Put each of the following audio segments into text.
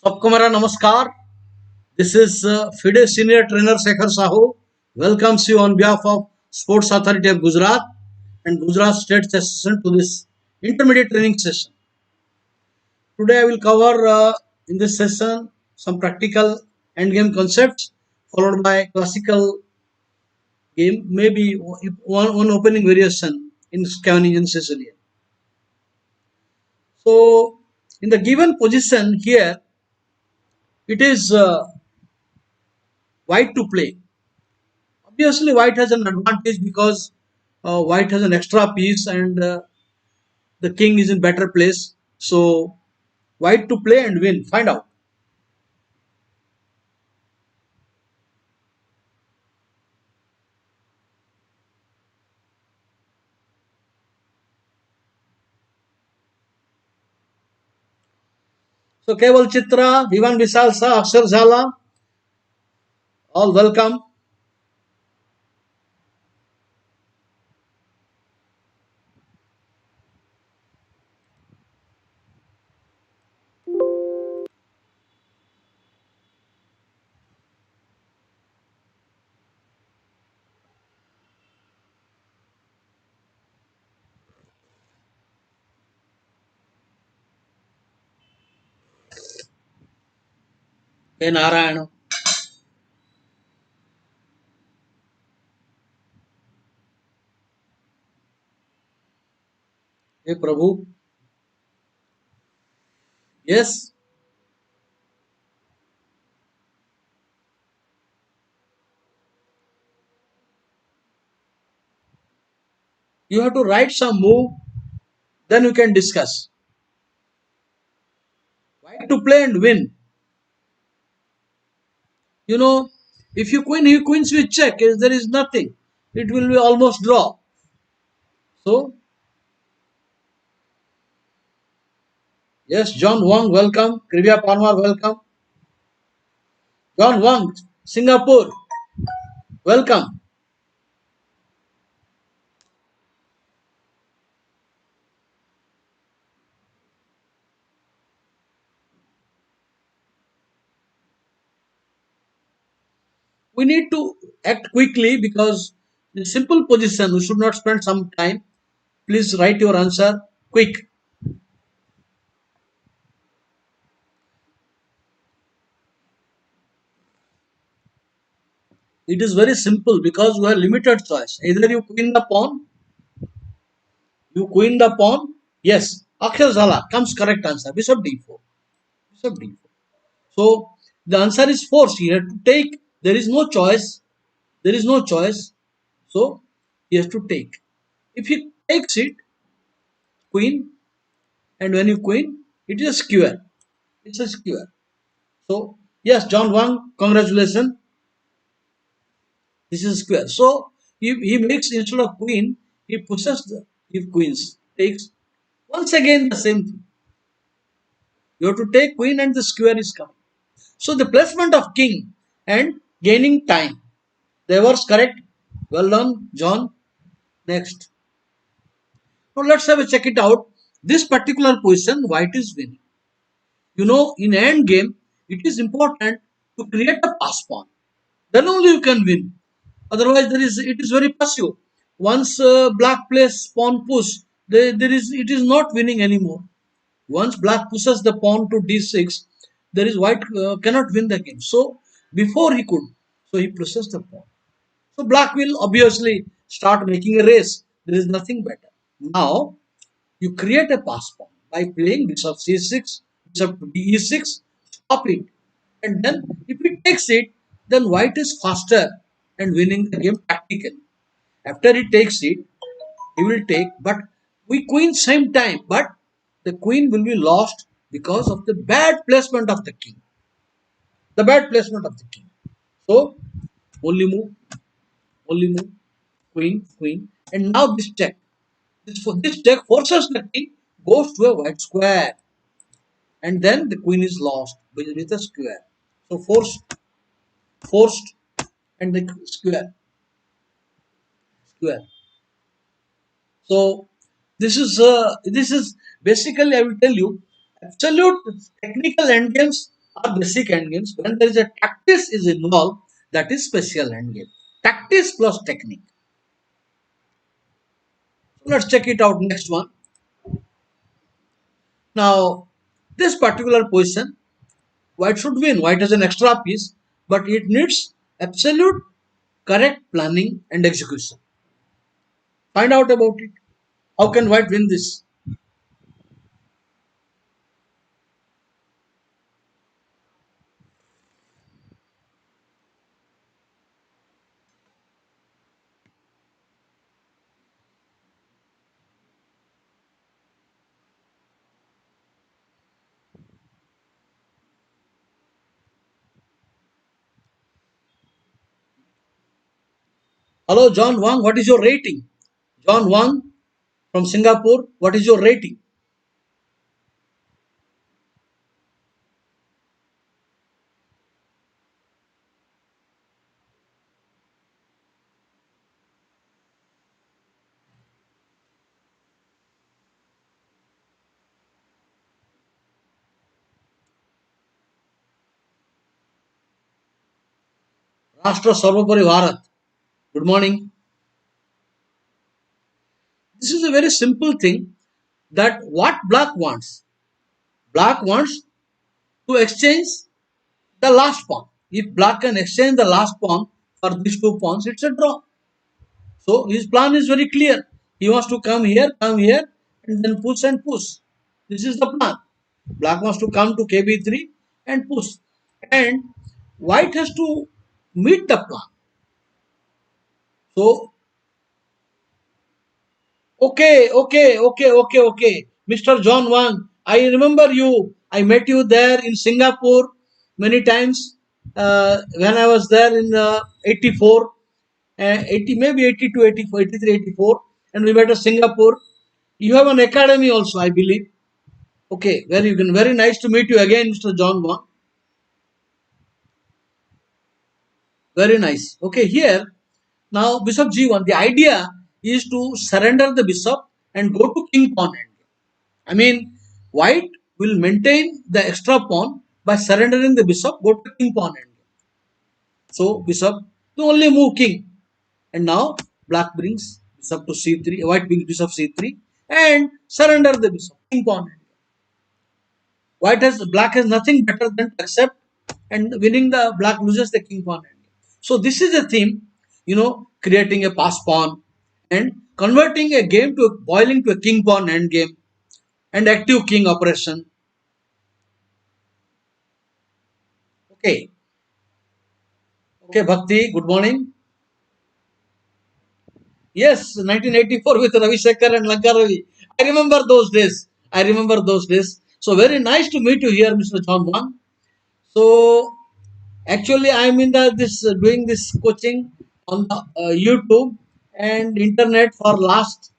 सबको मेरा नमस्कार. This is FIDE Senior Trainer Sekhar Sahu welcomes you on behalf of Sports Authority of Gujarat and Gujarat State Association to this intermediate training session. Today I will cover in this session some practical end game concepts followed by classical game, maybe one opening variation in Scavenging and Sicilian. So in the given position here, it is white to play. Obviously, white has an advantage because white has an extra piece and the king is in better place. So, white to play and win. Find out. So, Keval Chitra, Vivan Visalsa, Akshar Jhala, all welcome. Hey Narayana. Hey Prabhu. Yes, you have to write some move, then we can discuss. White to play and win. You know, if you queen, he queens with check, there is nothing. It will be almost draw. So, yes, John Wang, welcome. Krivya Panwar, welcome. John Wang, Singapore, welcome. We need to act quickly because in simple position we should not spend some time. Please write your answer quick. It is very simple because we have limited choice. Either you queen the pawn, you queen the pawn. Yes, Akhil Zala comes correct answer. Bishop d4. Bishop d4. So the answer is forced. He had to take. There is no choice. There is no choice. So he has to take. If he takes it, queen, and when you queen, it is a square. It's a square. So yes, John Wang, congratulations. This is square. So he makes instead of queen, he pushes the if queens takes once again the same thing. You have to take queen and the square is coming. So the placement of king and gaining time. They were correct. Well done, John. Next. Now let's have a check it out. This particular position, white is winning. You know, in end game, it is important to create a pass pawn. Then only you can win. Otherwise, it is very passive. Once black plays pawn push, there is it is not winning anymore. Once black pushes the pawn to d6, there is white cannot win the game. So before he could, so he pushes the pawn. So black will obviously start making a race. There is nothing better. Now you create a pass pawn by playing bishop c6, bishop to de6, stop it. And then if he takes it, then white is faster and winning the game tactically. After he takes it, he will take, but we queen same time, but the queen will be lost because of the bad placement of the king. The bad placement of the king. So only move, only move, queen, queen, and now this check. This check forces the king goes to a white square, and then the queen is lost with a square. So forced, and the square. So this is basically I will tell you. Absolute technical endgames are basic endgames. When there is a tactics is involved, that is special endgame. Tactics plus technique. So let's check it out. Next one. Now, this particular position, white should win. White has an extra piece, but it needs absolute correct planning and execution. Find out about it. How can white win this? Hello, John Wang. What is your rating? John Wang from Singapore. What is your rating? Rashtra Sarvopari Bharat. Good morning. This is a very simple thing that what black wants. Black wants to exchange the last pawn. If black can exchange the last pawn for these two pawns, it's a draw. So his plan is very clear. He wants to come here, and then push and push. This is the plan. Black wants to come to KB3 and push. And white has to meet the plan. So okay. Mr. John Wang, I remember you. I met you there in Singapore many times when I was there in 84, 80, maybe 82, 84, 83, 84, and we met at Singapore. You have an academy also, I believe. Okay, very nice to meet you again, Mr. John Wang. Very nice. Okay, here now Bishop G1. The idea is to surrender the bishop and go to king pawn endgame. I mean, white will maintain the extra pawn by surrendering the bishop, go to king pawn endgame. So bishop to only move king. And now black brings bishop to c3, white brings bishop c3 and surrender the bishop, king pawn endgame. Black has nothing better than to accept and winning the black loses the king pawn endgame. So this is a theme, creating a pass pawn and converting a game to boiling to a king pawn endgame and active king operation. Okay, okay, Bhakti, good morning. Yes, 1984 with Ravi Sekhar and Lanka Ravi. I remember those days. I remember those days. So very nice to meet you here, Mr. John Wan. So actually, I'm in the this doing this coaching on the YouTube and internet for last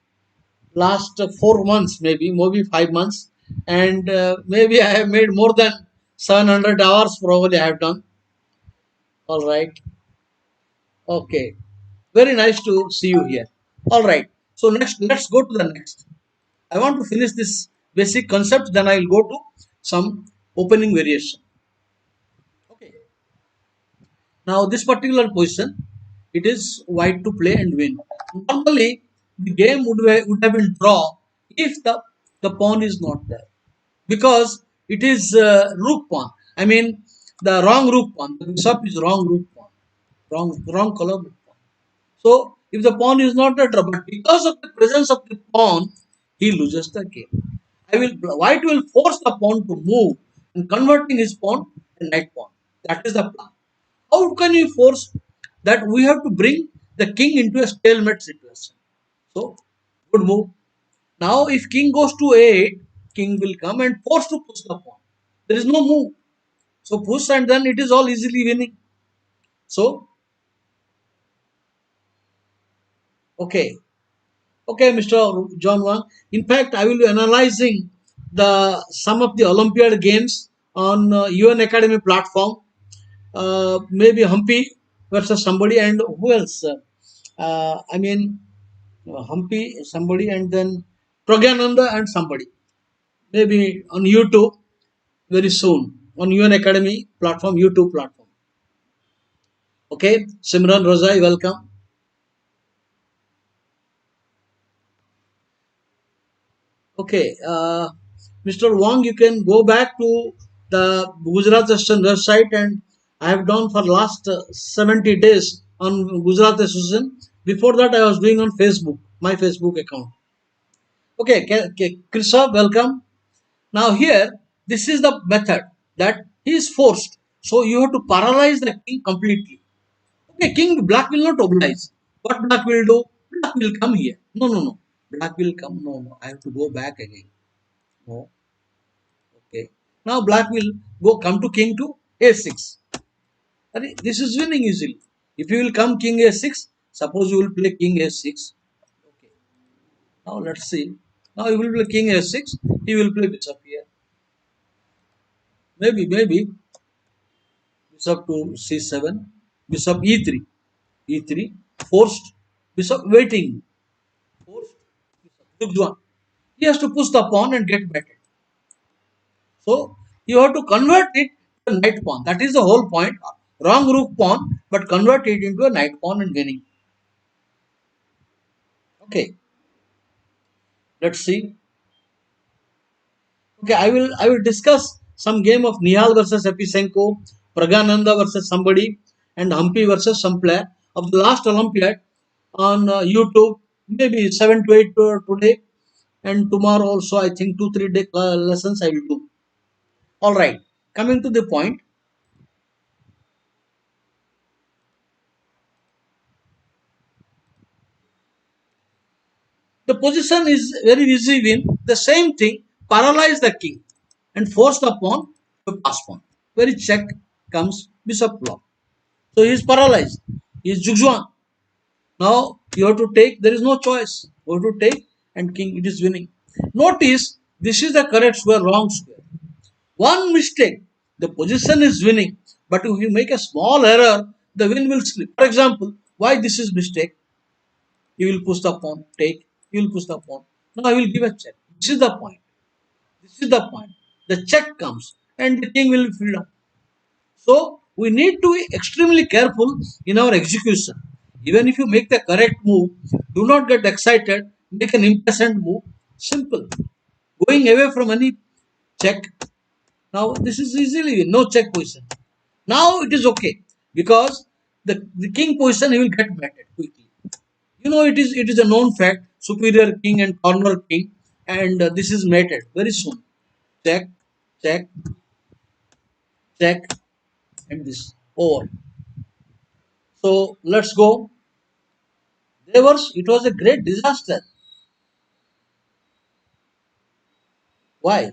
4 months, maybe 5 months, and maybe I have made more than 700 hours. Probably I have done. All right. Okay. Very nice to see you here. All right. So next, let's go to the next. I want to finish this basic concept. Then I will go to some opening variation. Okay. Now this particular position, it is white to play and win. Normally, the game would have been draw if the pawn is not there because it is rook pawn. I mean the wrong rook pawn. The bishop is wrong rook pawn, wrong color rook pawn. So if the pawn is not there, but because of the presence of the pawn, he loses the game. White will force the pawn to move and converting his pawn to knight pawn. That is the plan. How can you force that? We have to bring the king into a stalemate situation. So good move. Now if king goes to a8, king will come and force to push the pawn. There is no move. So push and then it is all easily winning. So okay. Okay, Mr. John Wang. In fact, I will be analyzing the some of the Olympiad games on UN Academy platform. Maybe Humpy versus somebody and who else? I mean, Humpy, somebody, and then Pragyananda and somebody. maybe on YouTube very soon on UN Academy platform, YouTube platform. Okay, Simran Rozai, welcome. Okay, Mr. Wong, you can go back to the Gujarat Association website, and I have done for last 70 days on Gujarat Association. Before that, I was doing on Facebook, my Facebook account. Okay, Christoph, welcome. Now here, this is the method that he is forced. So you have to paralyze the king completely. Okay, king black will not oblige. What black will do? Black will come here. No, no, no. Black will come. No, no. I have to go back again. No. Okay. Now black will go come to king to a6. This is winning easily. If you will come king a6, suppose you will play king a6. Okay. Now let's see. Now you will play king a6. He will play bishop here. Maybe bishop to c7, bishop e3, e3, forced, bishop waiting, forced, bishop one. He has to push the pawn and get batted. So you have to convert it to a knight pawn. That is the whole point. Wrong rook pawn, but convert it into a knight pawn and winning. Okay, let's see. Okay, I will discuss some game of Nihal versus Episenko, Pragananda versus somebody, and Humpy versus some player of the last Olympiad on YouTube. Maybe 7 to 8 today, and tomorrow also I think 2 3 day lessons I will do. All right, coming to the point. The position is very easy win. The same thing, paralyze the king and force the pawn to pass pawn. Very check comes bishop block. So he is paralyzed. He is Jugjuan. Now you have to take, there is no choice. You have to take and king, it is winning. Notice this is the correct square, wrong square. One mistake, the position is winning, but if you make a small error, the win will slip. For example, why this is mistake? You will push the pawn, take, you will push the pawn. Now I will give a check. This is the point. This is the point. The check comes and the king will be filled up. So we need to be extremely careful in our execution. Even if you make the correct move, do not get excited, make an impatient move. Simple. Going away from any check. Now this is easily no check position. Now it is okay because the king position he will get batted quickly. You know it is a known fact. Superior king and corner king, and this is mated very soon. Check, check, check, and this over. So let's go. It was a great disaster. Why?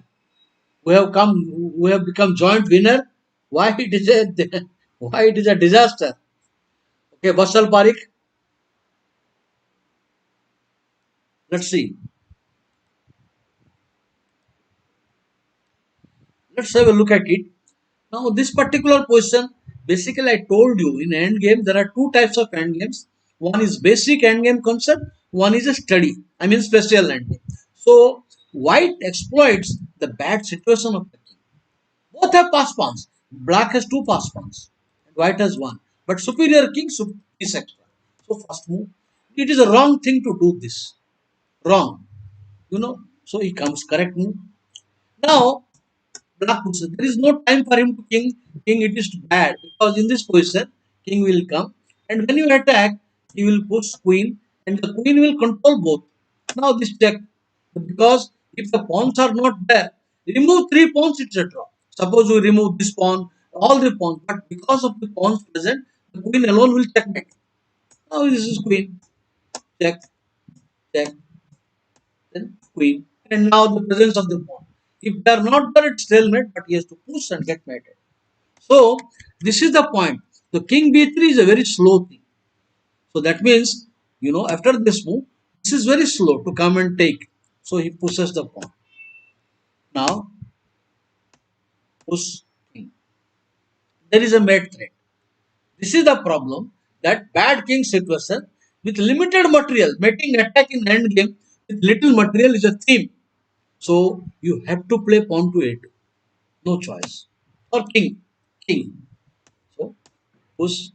We have become joint winner. Why it is a why it is a disaster? Okay, Basal Parik. Let's see. Let's have a look at it. Now, this particular position, basically, I told you in endgame there are two types of endgames. One is basic endgame concept. One is a study. I mean special endgame. So, white exploits the bad situation of the king. Both have pass pawns. Black has two pass pawns, and white has one. But superior king is extra. So first move. It is a wrong thing to do this. Wrong. So he comes correct move. Now black position. There is no time for him to king. King it is bad because in this position king will come, and when you attack he will push queen and the queen will control both. Now this check because if the pawns are not there, remove three pawns etc. Suppose we remove this pawn, all the pawns, but because of the pawns present, the queen alone will checkmate. Now this is queen check check then queen, and now the presence of the pawn. If they are not there, it's stalemate, but he has to push and get mated. So this is the point. The king b3 is a very slow thing. So that means, after this move, this is very slow to come and take. So he pushes the pawn. Now push king. There is a mate threat. This is the problem that bad king situation with limited material, mating attack in end game with little material is a theme. So you have to play pawn to a2. No choice. Or king. King. So push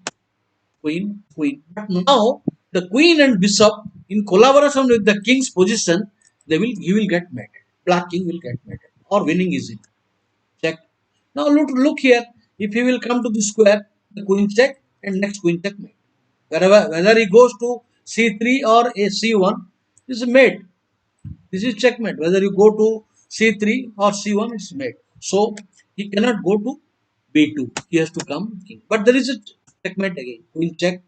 queen, queen. But now the queen and bishop in collaboration with the king's position, he will get mated. Black king will get mated or winning easily. Check. Now look here. If he will come to the square, the queen check and next queen check mate. Whether he goes to c3 or a c1, this is mate. This is checkmate. Whether you go to c3 or c1, it's mate. So he cannot go to b2. He has to come king. But there is a checkmate again. Queen check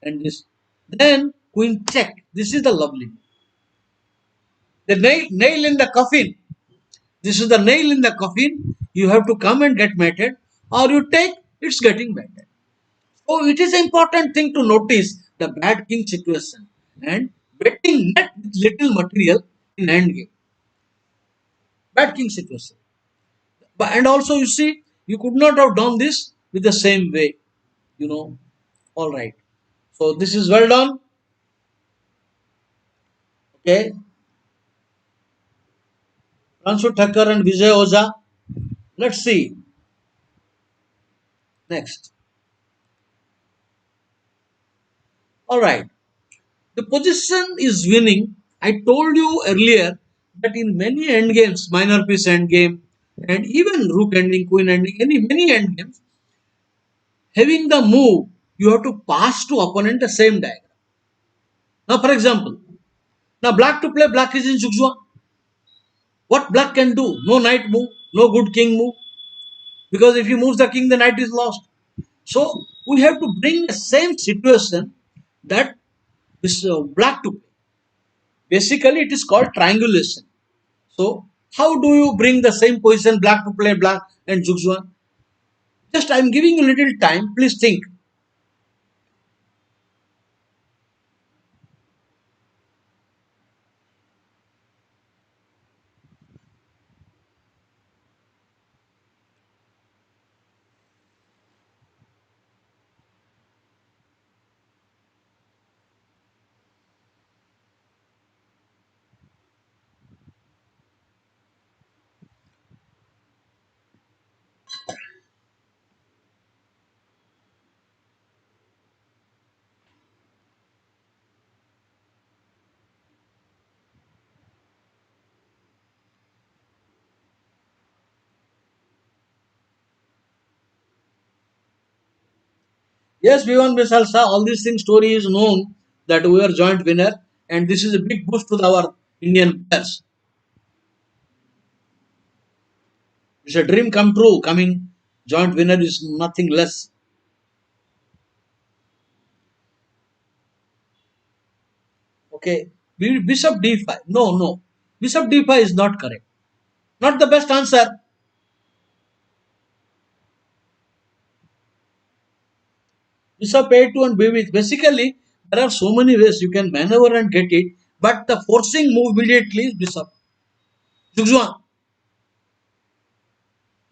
and this. Then queen check. This is the lovely. The nail in the coffin. This is the nail in the coffin. You have to come and get mated, or you take, it's getting mated. So it is an important thing to notice the bad king situation and betting net with little material in end game. Bad king situation. But and also you see, you could not have done this with the same way. You know. All right. So this is well done. Okay. Ransu Thakkar and Vijay Oza. Let's see. Next. All right. The position is winning. I told you earlier that in many endgames, minor piece endgame, and even rook ending, queen ending, many endgames, having the move, you have to pass to opponent the same diagram. Now, for example, now black to play, black is in Zugzwa. What black can do? No knight move, no good king move. Because if he moves the king, the knight is lost. So we have to bring the same situation that this black to play. Basically, it is called triangulation. So how do you bring the same position black to play black and Zugzwa? Just I am giving you a little time. Please think. Yes, V1 Bisalsa, all these things story is known that we are joint winner and this is a big boost to our Indian players. It's a dream come true. Coming joint winner is nothing less. Okay. Bishop d5. No, no. Bishop d5 is not correct. Not the best answer. Bishop a2 and b5. Basically, there are so many ways you can maneuver and get it. But the forcing move immediately is bishop. Zugzwa.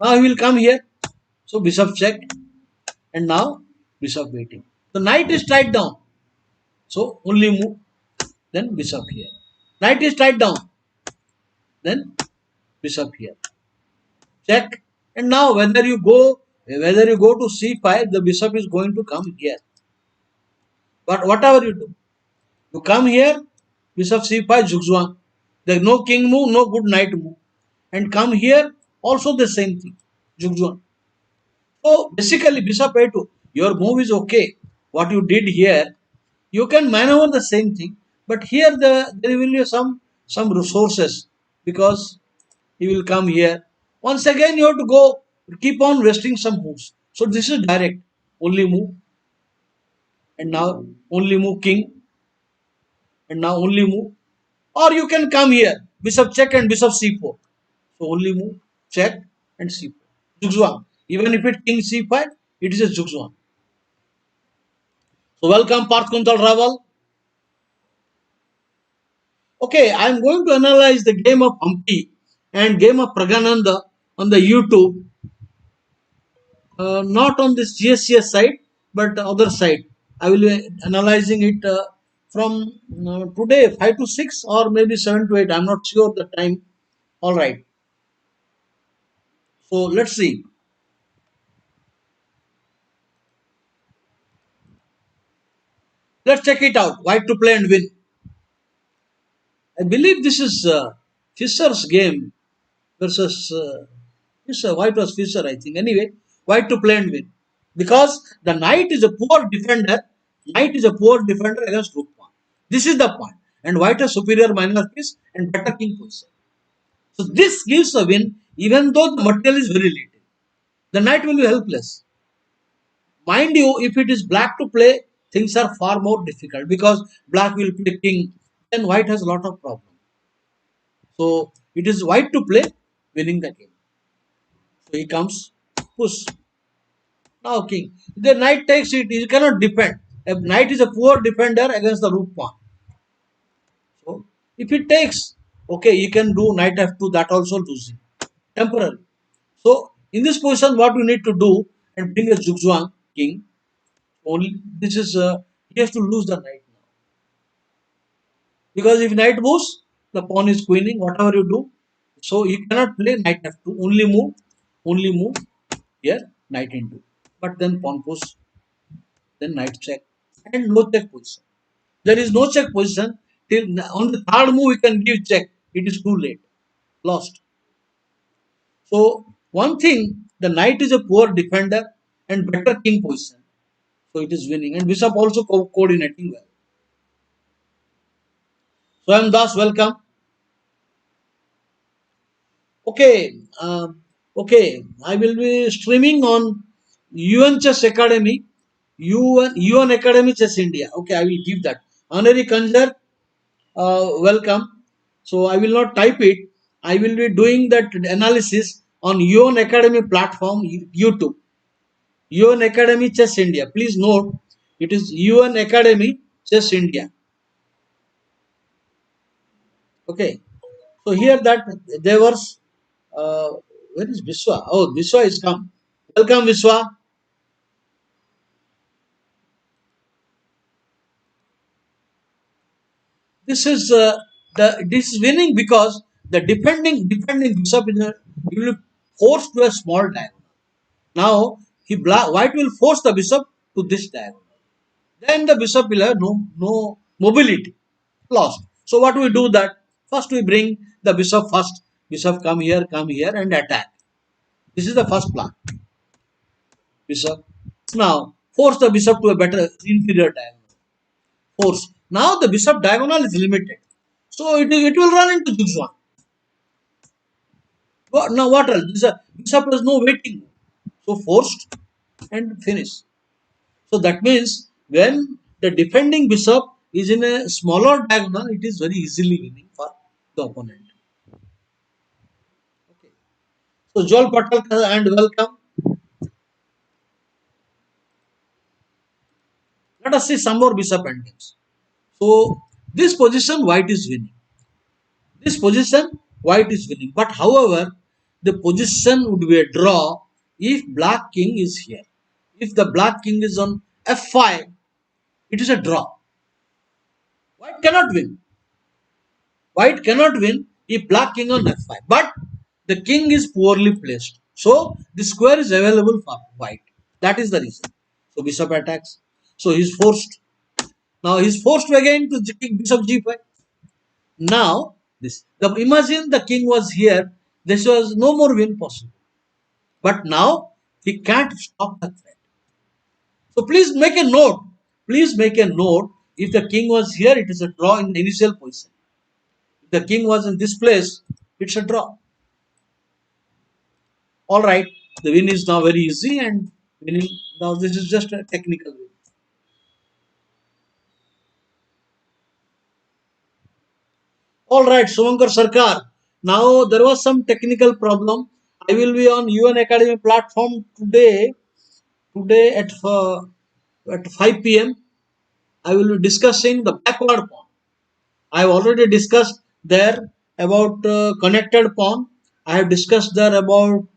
Now he will come here. So bishop check. And now bishop waiting. The knight is tied down. So only move. Then bishop here. Knight is tied down. Then bishop here. Check. And now whether you go to c5, the bishop is going to come here. But whatever you do, you come here, bishop c5, zugzwang. There is no king move, no good knight move. And come here, also the same thing, zugzwang. So basically, bishop a2, your move is okay. What you did here, you can maneuver the same thing, but here there will be some resources because he will come here. Once again, you have to go keep on wasting some moves. So this is direct, only move, and now only move king, and now only move. Or you can come here, bishop check and bishop c4. So only move, check and c4. Zugzwang. Even if it king c5, it is a zugzwang. So welcome Parth Kuntal Raval. Okay, I am going to analyze the game of Humpy and game of Pragananda on the YouTube, not on this GSCS side, but the other side. I will be analyzing it from today 5 to 6 or maybe 7 to 8. I am not sure the time. All right. So let's see. Let's check it out. White to play and win. I believe this is Fisher's game versus Fisher. White was Fisher, I think. Anyway, white to play and win. Because the knight is a poor defender. Knight is a poor defender against rook pawn. This is the point. And white has superior minor piece and better king position. So this gives a win even though the material is very little. The knight will be helpless. Mind you, if it is black to play, things are far more difficult because black will play king. Then white has a lot of problem. So it is white to play, winning the game. So he comes, push. Now king. The knight takes it, he cannot defend. A knight is a poor defender against the rook pawn. So if he takes, okay, he can do knight f2, that also losing. Temporary. So in this position, what we need to do and bring a zugzwang king. Only this is he has to lose the knight now. Because if knight moves, the pawn is queening, whatever you do. So you cannot play knight f2, only move here, knight into. But then pawn push, then knight check, and no check position. There is no check position till on the third move we can give check. It is too late, lost. So one thing, the knight is a poor defender and better king position. So it is winning, and bishop also coordinating well. So I am thus welcome. Okay, okay. I will be streaming on UN Chess Academy, UN Academy Chess India. Okay, I will give that. Honorary Kanjar, welcome. So I will not type it. I will be doing that analysis on UN Academy platform, YouTube. UN Academy Chess India. Please note, it is UN Academy Chess India. Okay. So here that there was, uh, where is Viswa? Oh, Viswa is come. Welcome, Viswa. This is this is winning because the defending bishop is he will be forced to a small diagonal. Now white will force the bishop to this diagonal. Then the bishop will have no mobility, lost. So what we do that? First we bring the bishop first. Bishop come here and attack. This is the first plan. Bishop. Now force the bishop to a better inferior diagonal. Force. Now the bishop diagonal is limited. So it will run into zugzwang. Now what else? Bishop has no waiting. So forced and finish. So that means when the defending bishop is in a smaller diagonal, it is very easily winning for the opponent. Okay. So Joel Patel and welcome. Let us see some more bishop endgames. So this position white is winning. This position white is winning. But however, the position would be a draw if black king is here. If the black king is on f5, it is a draw. White cannot win. White cannot win if black king on f5. But the king is poorly placed. So the square is available for white. That is the reason. So bishop attacks. So he is forced. Now he is forced again to kick bishop g5. Now this. Imagine the king was here. This was no more win possible. But now he can't stop the threat. So please make a note. Please make a note. If the king was here, it is a draw in the initial position. If the king was in this place, it's a draw. All right, the win is now very easy and winning. Now this is just a technical win. All right, Suvankar Sarkar. Now there was some technical problem. I will be on UN Academy platform today. Today at 5 p.m. I will be discussing the backward pawn. I have already discussed there about connected pawn. I have discussed there about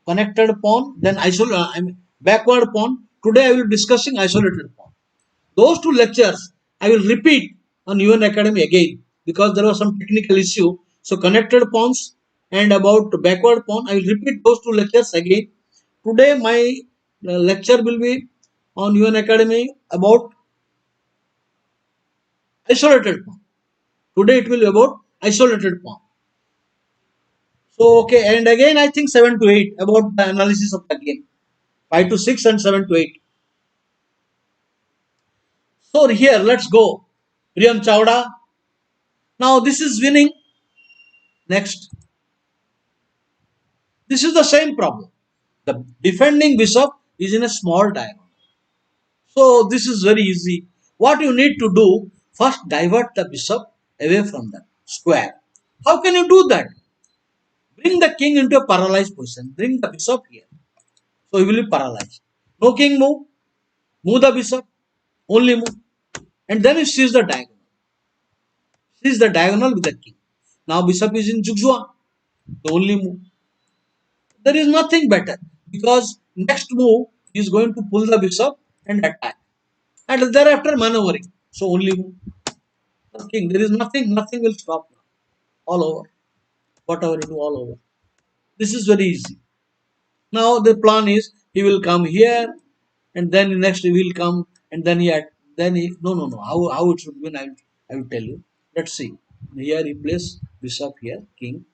connected pawn, then I mean backward pawn. Today I will be discussing isolated pawn. Those two lectures I will repeat on UN Academy again. because there was some technical issue. So connected pawns and about backward pawn, I will repeat those two lectures again. Today my lecture will be on UN Academy about isolated pawn. Today it will be about isolated pawn. So okay, and again I think 7 to 8 about the analysis of the game. 5 to 6 and 7 to 8. So here let's go. Priyam Chawda. Now this is winning. Next. This is the same problem. The defending bishop is in a small diagonal. So this is very easy. What you need to do, first divert the bishop away from the square. How can you do that? Bring the king into a paralyzed position. Bring the bishop here. So he will be paralyzed. No king move. Move the bishop. Only move. And then he sees the diagonal. Sees the diagonal with the king. Now bishop is in zugzwang. The only move. There is nothing better because next move is going to pull the bishop and attack. And thereafter maneuvering. So only move. The king. There is nothing will stop now. All over. Whatever you do, all over. This is very easy. Now the plan is he will come here and then next he will come and then he no how it should be I will tell you. Let's see. Here he plays bishop here, king.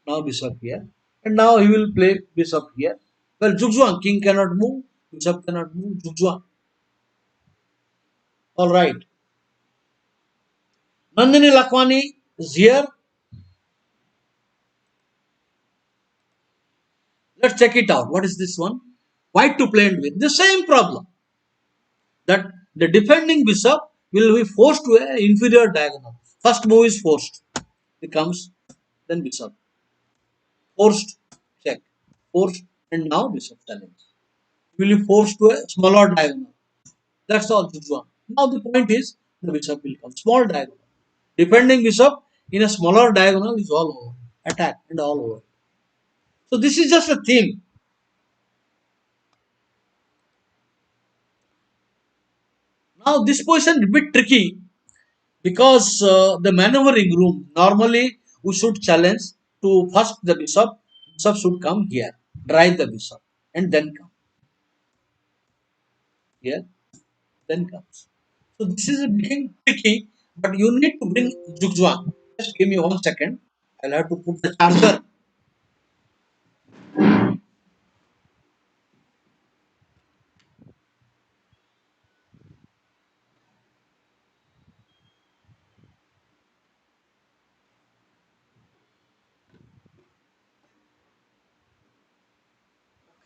Now bishop here. And now he will play bishop here. Well Zugzwang, king cannot move, bishop cannot move, Zugzwang. Alright. Nandini Lakhwani is here. Let's check it out. What is this one? White to play and win. The same problem. That the defending bishop will be forced to an inferior diagonal. First move is forced. Becomes then bishop. Forced check. Forced and now bishop challenge. Will be forced to a smaller diagonal. That's all Zhuang. Now the point is the bishop will come. Small diagonal. Defending bishop in a smaller diagonal is all over. Attack and all over. So this is just a theme. Now this position is a bit tricky because the maneuvering room normally we should challenge to first the bishop should come here, drive the bishop and then come here, then comes. So this is a becoming tricky, but you need to bring Zugzwang. Just give me 1 second. I'll have to put the charger.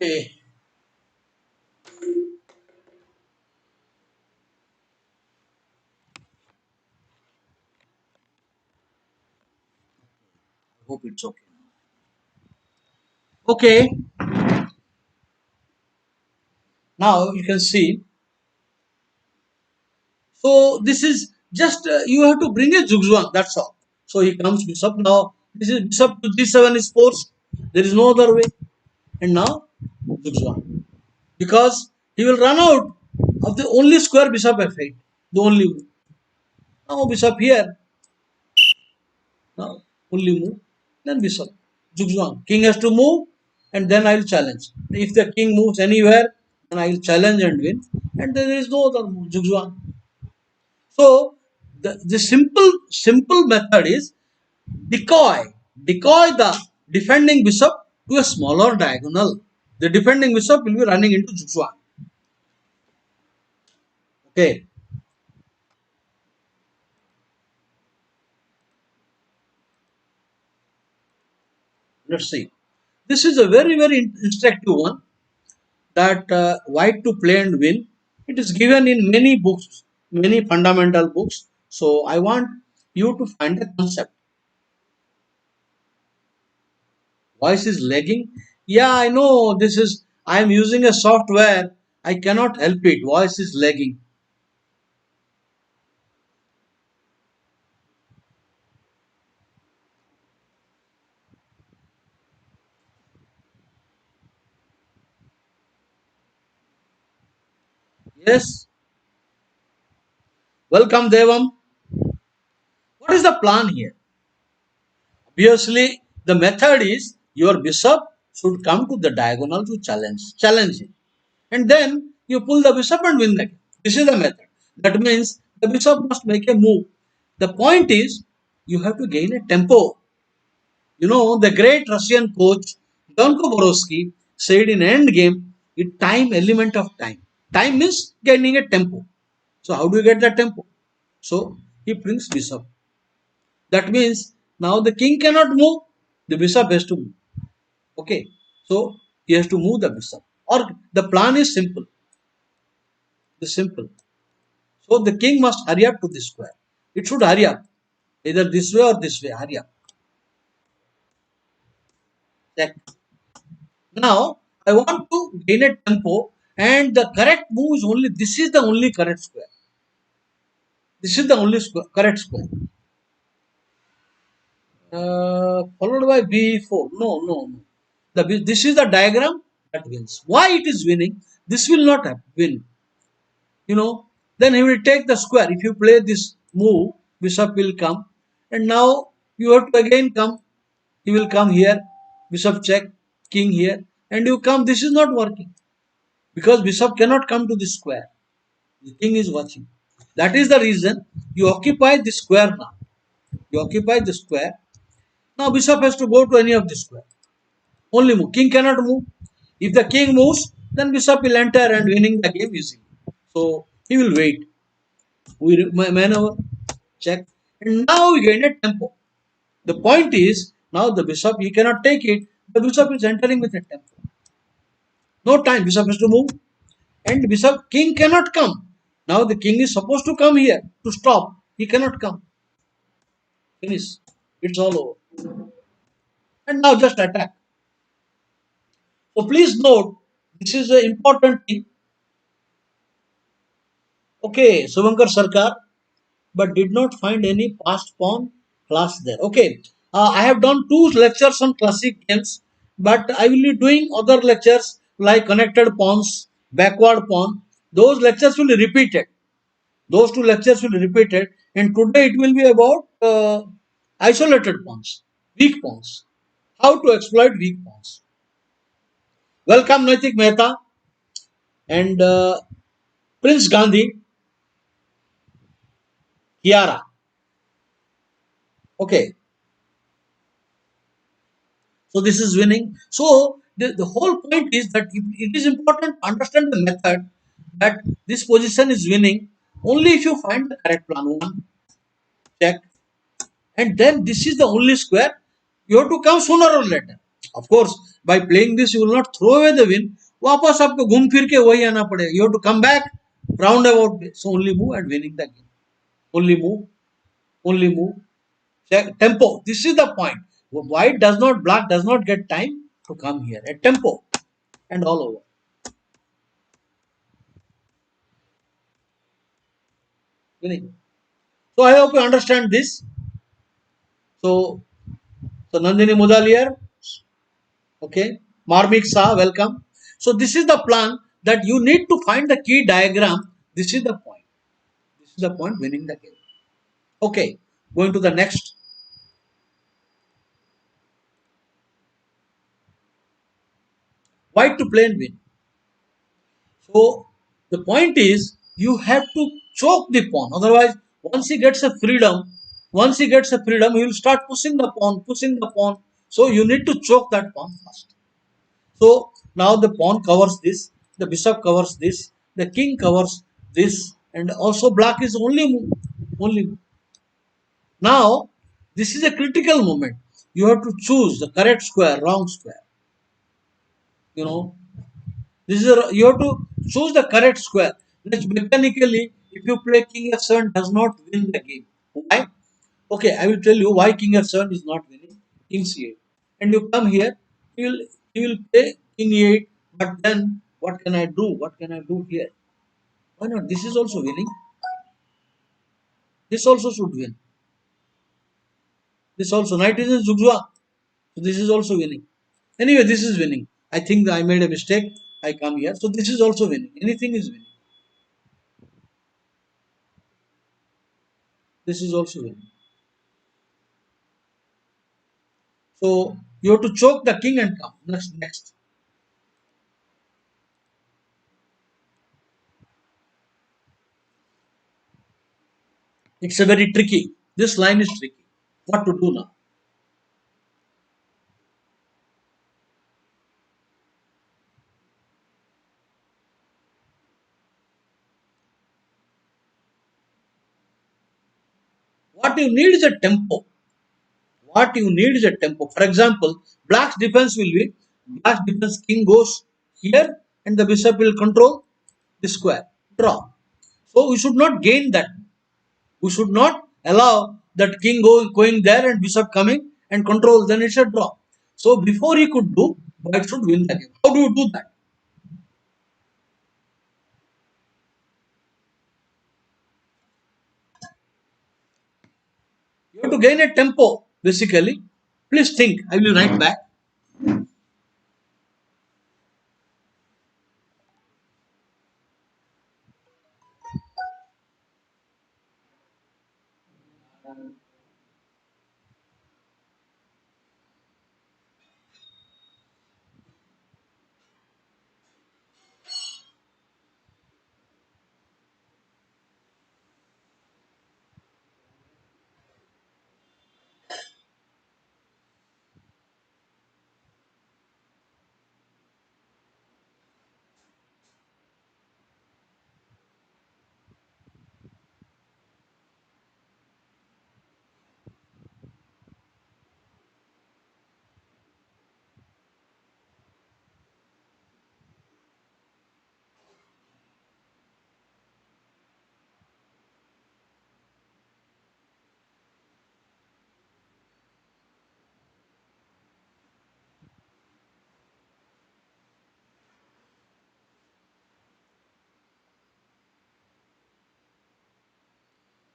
Okay, I hope it's okay. Okay, now you can see. So this is just you have to bring a Zugzwang. That's all. So he comes bishop now. This is bishop to g7 is forced. There is no other way. And now Zugzwang. Because he will run out of the only square bishop f8. The only move. Now bishop here. Now only move. Then bishop. Zugzwang. King has to move and then I will challenge. If the king moves anywhere, then I will challenge and win. And there is no other move. Zugzwang. So the simple method is decoy the defending bishop to a smaller diagonal. The defending bishop will be running into Zugzwang. Okay. Let's see. This is a very instructive one that white to play and win. It is given in many books, many fundamental books. So I want you to find the concept. Voice is lagging. Yeah, I know this is. I am using a software. I cannot help it. Voice is lagging. Yes. Welcome, Devam. What What is the plan here? Obviously, the method is your bishop should come to the diagonal to challenge it. And then you pull the bishop and win the game. This is the method. That means the bishop must make a move. The point is you have to gain a tempo. You know, the great Russian coach Donko Borowski said in end game, it time element of time. Time means gaining a tempo. So how do you get that tempo? So he brings bishop. That means now the king cannot move, the bishop has to move. Okay, so he has to move the bishop. Or the plan is simple. It's simple. So the king must hurry up to this square. It should hurry up. Either this way or this way. Hurry up. Check. Now I want to gain a tempo and the correct move is only this is the only correct square. This is the only correct square. Followed by b4. No, no, no. This is the diagram that wins. Why it is winning? This will not win. You know, then he will take the square. If you play this move, bishop will come. And now you have to again come. He will come here. Bishop check. King here. And you come. This is not working. Because bishop cannot come to this square. The king is watching. That is the reason you occupy this square now. You occupy the square. Now bishop has to go to any of the square. Only move. King cannot move. If the king moves, then bishop will enter and winning the game easily. So he will wait. We maneuver, check, and now we gain a tempo. The point is now the bishop he cannot take it. The bishop is entering with a tempo. No time. Bishop has to move, and bishop king cannot come. Now the king is supposed to come here to stop. He cannot come. Finish. It's all over. And now just attack. So please note this is an important thing. Okay, Subankar Sarkar, but did not find any past pawn class there. Okay, I have done two lectures on classic games, but I will be doing other lectures like connected pawns, backward pawn. Those lectures will be repeated. Those two lectures will be repeated, and today it will be about isolated pawns, weak pawns, how to exploit weak pawns. Welcome Naitik Mehta and Prince Gandhi, Kiara. Okay, so this is winning. So the whole point is that it is important to understand the method that this position is winning only if you find the correct plan. One, check, and then this is the only square. You have to come sooner or later. Of course, by playing this, you will not throw away the win. वापस आपको घूम फिर के वही आना पड़ेगा. You have to come back roundabout way. So only move and winning the game. Only move, only move. Check tempo. This is the point. White does not, black does not get time to come here. A tempo and all over. Winning. So I hope you understand this. So, so Nandini Mudaliar, okay, Marmik Shah, welcome. So this is the plan that you need to find the key diagram. This is the point. This is the point winning the game. Okay, going to the next. White to play and win. So the point is you have to choke the pawn. Otherwise, once he gets a freedom, he will start pushing the pawn, pushing the pawn. So you need to choke that pawn first. So now the pawn covers this, the bishop covers this, the king covers this, and also black is only move, only move. Now this is a critical moment. You have to choose the correct square, wrong square. You know, this is you have to choose the correct square. Which mechanically, if you play king f7 does not win the game. Why? Okay, I will tell you why king f7 is not winning. King c8, and you come here. You will play king e8. But then what can I do? What can I do here? Why not? This is also winning. This also should win. This also knight is in zugzwa. So this is also winning. Anyway, this is winning. I think I made a mistake. I come here. So this is also winning. Anything is winning. This is also winning. So you have to choke the king and come. Next. It's a very tricky. This line is tricky. What to do now? What you need is a tempo. What you need is a tempo. For example, black's defense will be black's defense king goes here and the bishop will control the square. Draw. So we should not gain that. We should not allow that king going there and bishop coming and control. Then it's a draw. So before he could do, white should win the game. How do you do that? You have to gain a tempo basically. Please think. I will write back.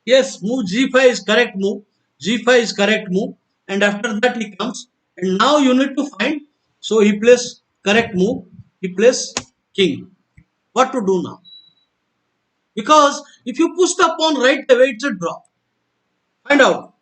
Yes, move g5 is correct move. G5 is correct move. And after that he comes. And now you need to find. So he plays correct move. He plays king. What to do now? Because if you push the pawn right away, it's a draw. Find out.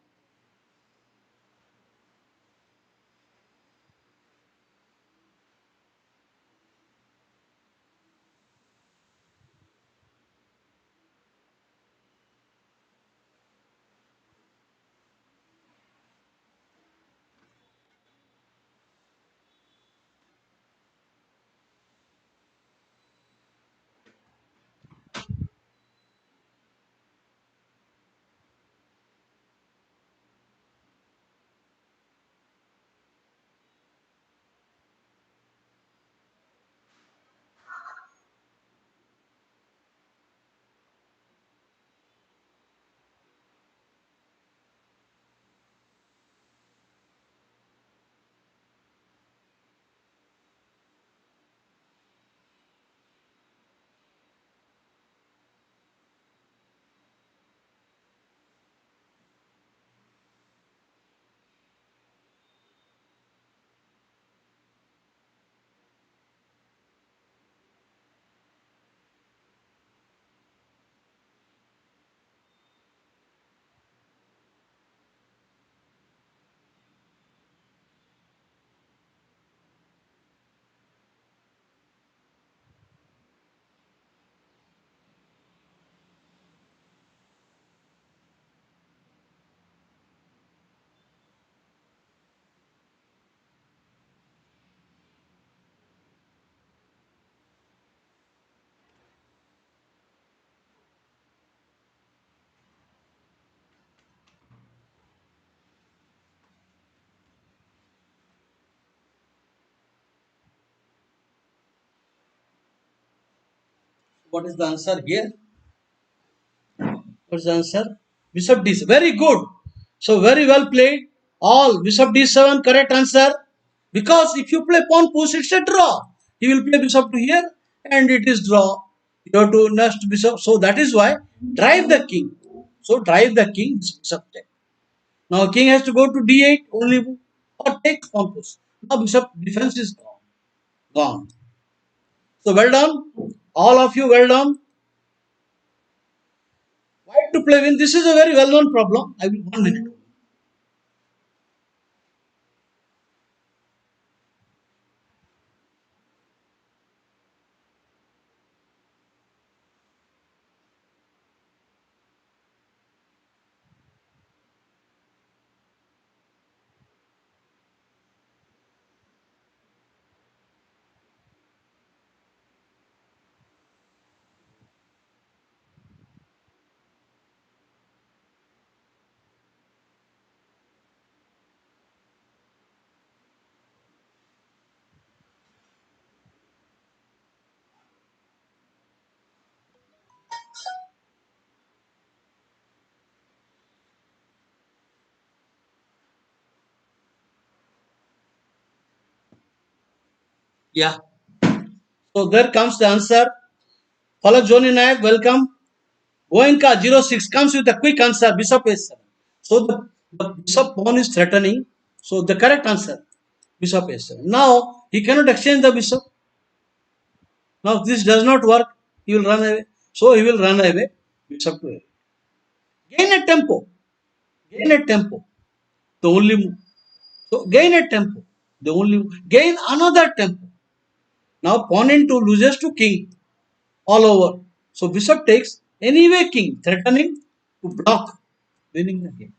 What is the answer here? What's the answer? Bishop d7. Very good. So very well played. All bishop d7 correct answer. Because if you play pawn push, it's a draw. He will play bishop to here and it is draw. You have to next bishop. So that is why drive the king. So drive the king, bishop take. Now king has to go to d8 only or take pawn push. Now bishop defense is gone. Gone. So well done. All of you well done. Why to play win? This is a very well known problem. I will 1 minute. Yeah. So there comes the answer. Palak Joni Nayak, welcome. Goenka 06 comes with a quick answer. Bishop A7. So the bishop pawn is threatening. So the correct answer, Bishop A7. Now he cannot exchange the bishop. Now this does not work. He will run away. So he will run away. Bishop to A. Gain a tempo. Gain a tempo. The only move. So gain a tempo. The only move. Gain another tempo. Now pawn into loses to king all over. So bishop takes anyway king, threatening to block, winning the game.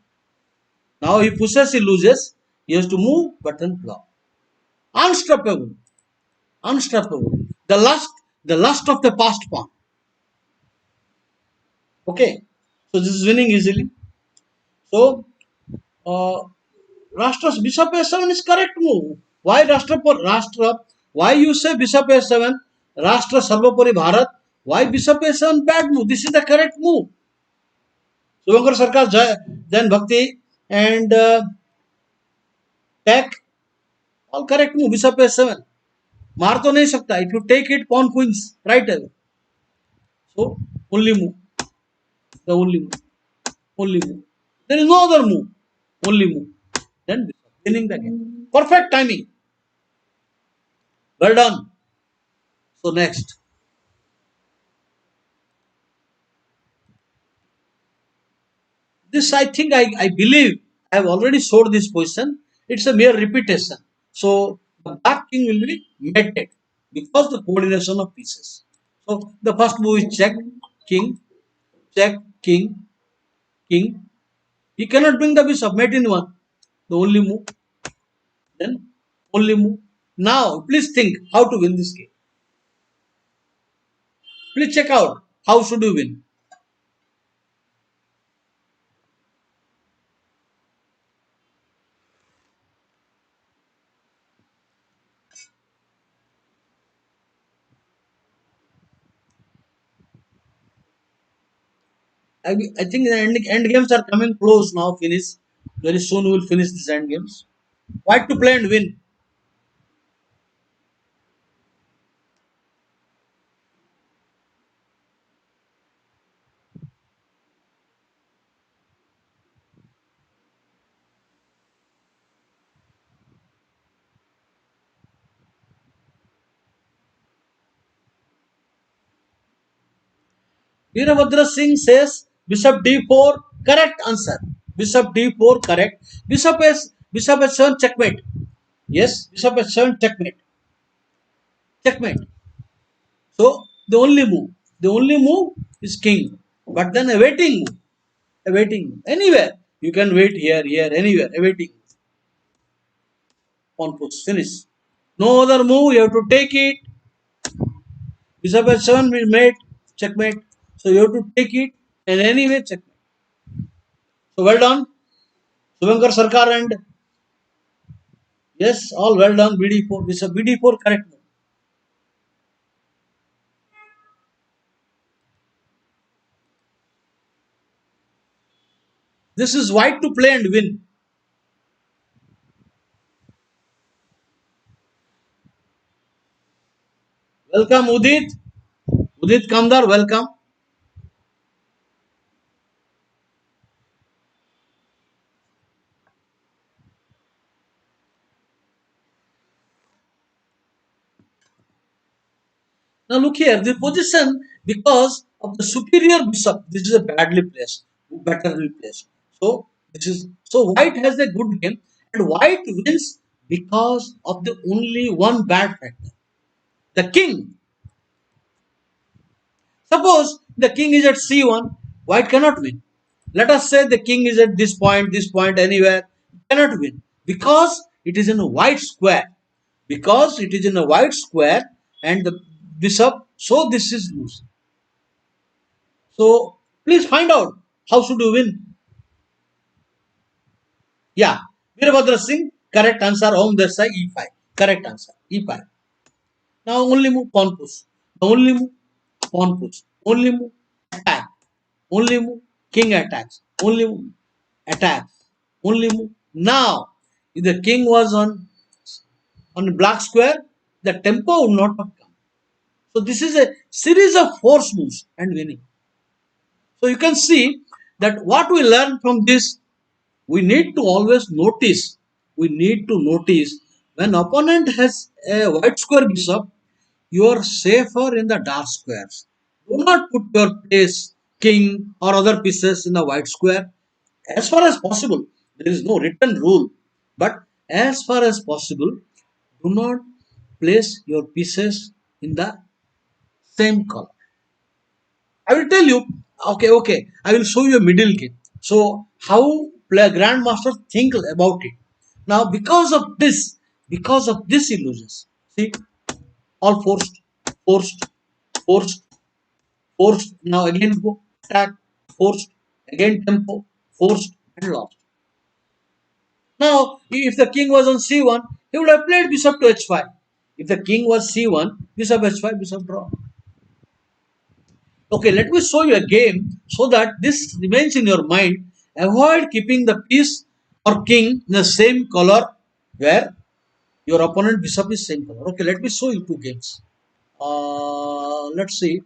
Now he pushes, he loses. He has to move, but then block. Unstoppable. Unstoppable. The last of the past pawn. Okay. So this is winning easily. So uh, Rashtra's bishop a7 is correct move. Why Rashtra? Why you say bishop a7? Rashtra Sarvapari Bharat. Why bishop a7 bad move? This is the correct move. Suvankar Sarkar, Jain Bhakti and Tech, all correct move. Bishop a7. मार तो नहीं सकता. If you take it, pawn queens right away. So only move. The only move. Only move. There is no other move. Only move. Then winning the game. Perfect timing. Well done. So next. This I believe I have already showed this position. It's a mere repetition. So the black king will be mated because the coordination of pieces. So the first move is king, check, king. He cannot bring the bishop, mate in one. The only move, then only move. Now please think how to win this game. Please check out how should you win. I think the end games are coming close now. Finish very soon. We will finish these end games. White to play and win. Veerabhadra Singh says Bishop D4 correct answer. Bishop D4 correct. Bishop H7 checkmate. Yes, Bishop H7 checkmate. Checkmate. So the only move is king. But then a waiting move. A waiting move. Anywhere. You can wait here, anywhere. A waiting move. Pawn push. Finish. No other move. You have to take it. Bishop H7 will mate. Checkmate. So you have to take it. And anyway, checkmate. So well done. Suvankar Sarkar and yes, all well done. BD4. This is a BD4 correct move. This is white to play and win. Welcome, Udit. Udit Kamdar, welcome. Now look here, the position because of the superior bishop. This is a badly placed, betterly placed. So this is so white has a good game and white wins because of the only one bad factor. The king. Suppose the king is at c1, white cannot win. Let us say the king is at this point, anywhere, cannot win because it is in a white square. Because it is in a white square and the bishop, so this is loose. So please find out how should you win. Yeah, Veerabhadra Singh, correct answer. Om Desai E5. Correct answer. E5. Now only move pawn push. Only move pawn push. Only move attack. Only move king attacks. Only move attack. Only move. Now, if the king was on black square, the tempo would not have come. So this is a series of force moves and winning. So you can see that what we learn from this, we need to always notice. We need to notice when opponent has a white square bishop, you are safer in the dark squares. Do not put your place, king or other pieces in the white square. As far as possible, there is no written rule, but as far as possible, do not place your pieces in the same color. I will tell you, okay, I will show you a middle game. So how play grandmasters think about it. Now because of this he loses. See, all forced, forced, forced. Now again go attack, forced, again tempo, forced and lost. Now if the king was on c1, he would have played bishop to h5. If the king was c1, bishop h5, bishop draw. Okay, let me show you a game so that this remains in your mind. Avoid keeping the piece or king in the same color where your opponent bishop is same color. Okay, let me show you two games. Let's see.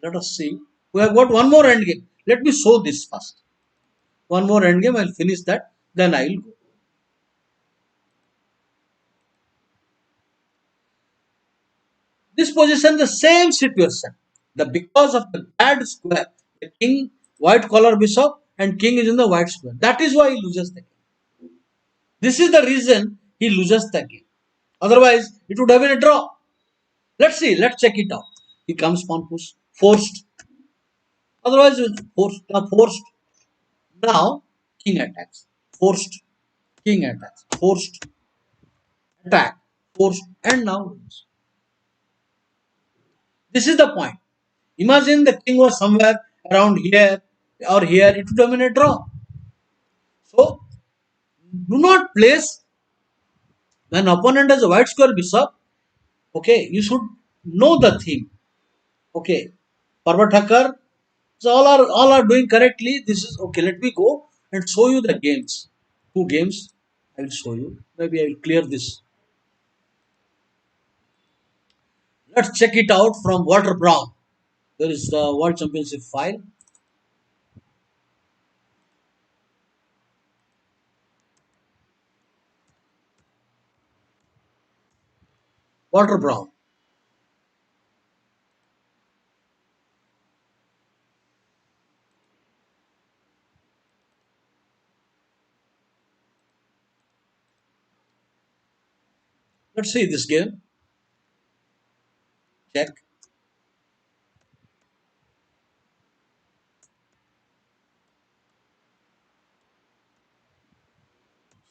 Let us see. We have got one more end game. Let me show this first. One more end game. I'll finish that. Then I will go. This position, the same situation. The because of the bad square, the king, white color bishop, and king is in the white square. That is why he loses the game. This is the reason he loses the game. Otherwise, it would have been a draw. Let's see. Let's check it out. He comes pawn push, forced. Otherwise, forced. Forced. Now, king attacks. Forced. King attacks. Forced. Attack. Forced. And now wins. This is the point. Imagine the king was somewhere around here or here. It would have been a draw. So, do not place when opponent has a white square bishop. Okay, you should know the theme. Okay, Parvat so all are doing correctly. This is okay. Let me go and show you the games. Two games I will show you. Maybe I will clear this. Let's check it out from Walter Brown. There is the World Championship file. Walter Brown. Let's see this game. Check.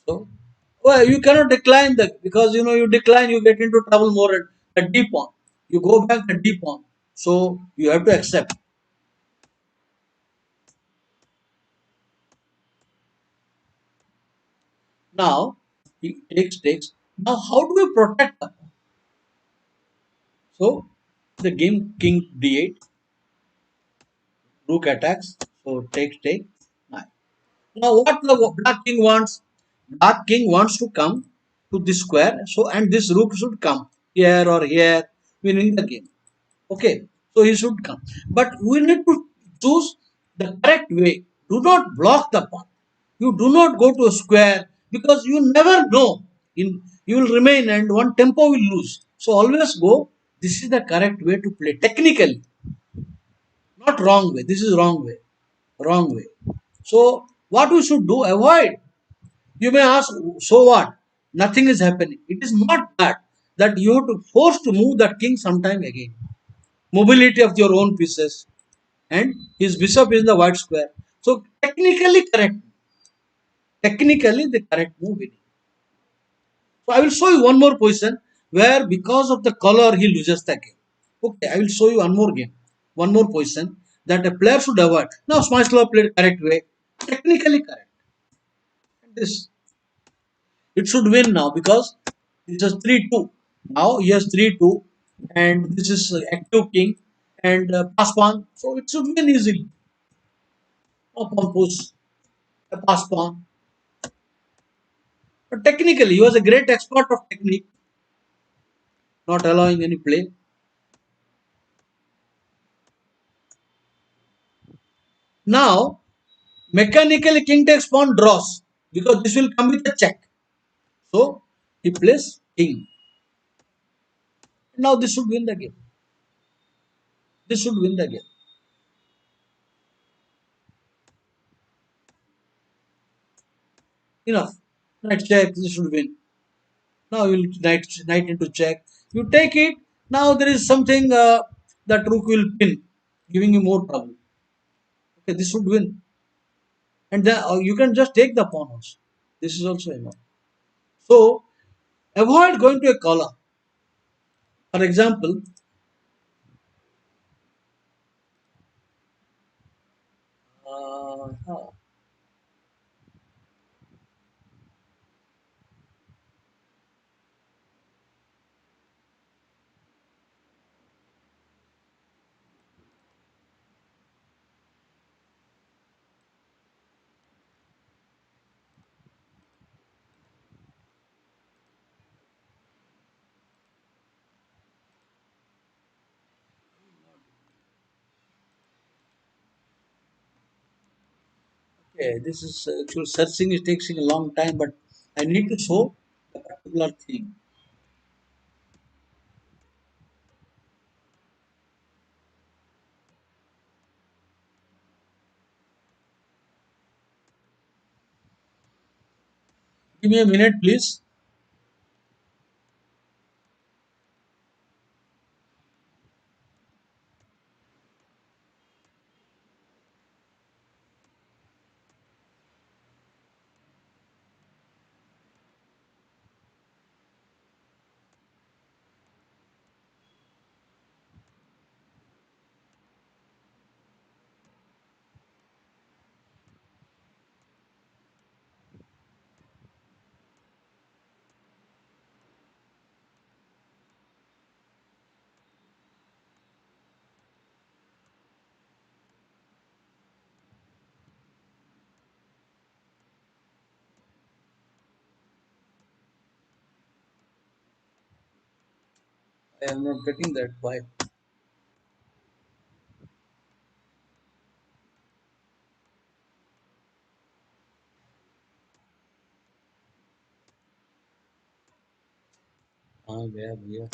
So, well, you cannot decline that because you decline, you get into trouble more at D pawn. You go back at D pawn. So you have to accept. Now he takes. Now how do we protect the pawn? So the game king D8, rook attacks. So take. Knight. Now what the black king wants? Black king wants to come to this square. So and this rook should come here or here, winning the game. Okay, so he should come. But we need to choose the correct way. Do not block the path. You do not go to a square because you never know. You will remain and one tempo will lose. So always go. This is the correct way to play technically, not wrong way. This is wrong way. Wrong way. So what we should do? Avoid. You may ask, so what? Nothing is happening. It is not that you have to force to move that king sometime again. Mobility of your own pieces, and his bishop is in the white square. So technically correct. Technically the correct move. So I will show you one more position where because of the color he loses the game. Okay, I will show you one more game, one more position that a player should avoid. Now Smyslov played correct way, technically correct. This it should win now because it is 3-2. Now he has 3-2, and this is active king and pass pawn, so it should win easily. Pawn push, a pass pawn. But technically, he was a great expert of technique. not allowing any play. Now, mechanically king takes pawn draws because this will come with a check. So he plays king. Now this should win the game. This should win the game. Enough. Knight check. This should win. Now you will knight into check. You take it. Now there is something that rook will pin, giving you more trouble. Okay, this should win, and then you can just take the pawn also. This is also enough. So avoid going to a collar. For example, uh, okay, this is actual searching is taking a long time, but I need to show a particular thing. Give me a minute, please. I am not getting that. Why? हाँ गया भैया.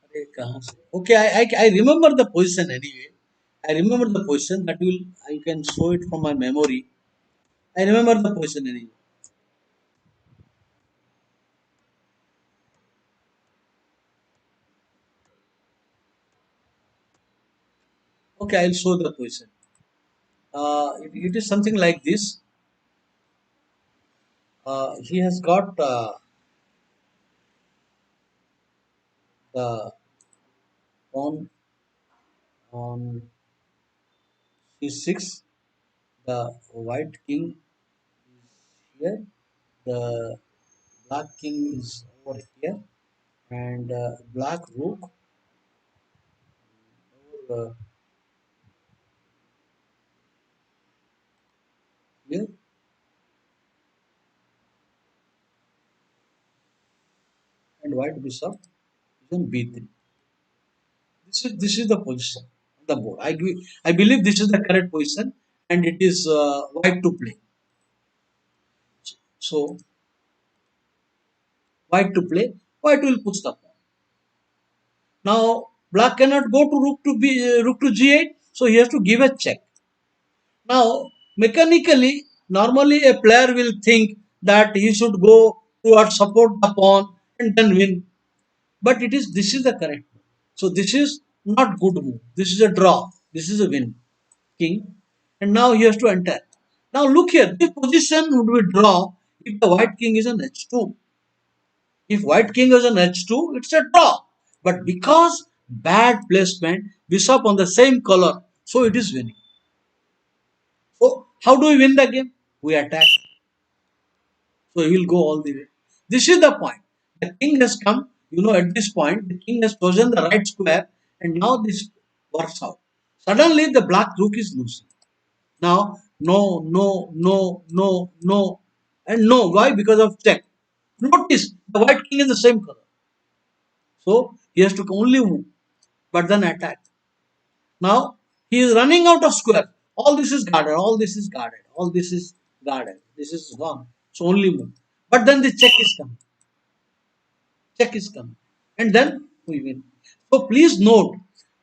अरे कहाँ से? Okay, I remember the position anyway. I remember the position that will I can show it from my memory. I remember the position anyway. Okay, I'll show the position. It is something like this. He has got the pawn on c6. The white king is here. The black king is over here, and black rook over here, and white bishop is on b3. This is the position on the board. I believe this is the correct position, and it is white to play. So white to play. White will push the pawn. Now black cannot go to rook to g8, so he has to give a check. Now mechanically, normally a player will think that he should go towards support the pawn and then win. But this is the correct move. So this is not good move. This is a draw. This is a win. King, and now he has to enter. Now look here, this position would be draw if the white king is an h2. If white king is an h2, it's a draw. But because bad placement, bishop on the same color, so it is winning. So how do we win the game? We attack. So he will go all the way. This is the point. The king has come. At this point, the king has chosen the right square, and now this works out. Suddenly, the black rook is losing. Now, no, no, no, no, no, and no. Why? Because of check. Notice the white king is the same color. So he has to only move, but then attack. Now he is running out of square. All this is guarded. All this is guarded. All this is guarded. This is gone. So only move. But then the check is coming. Check is coming. And then we win. So please note.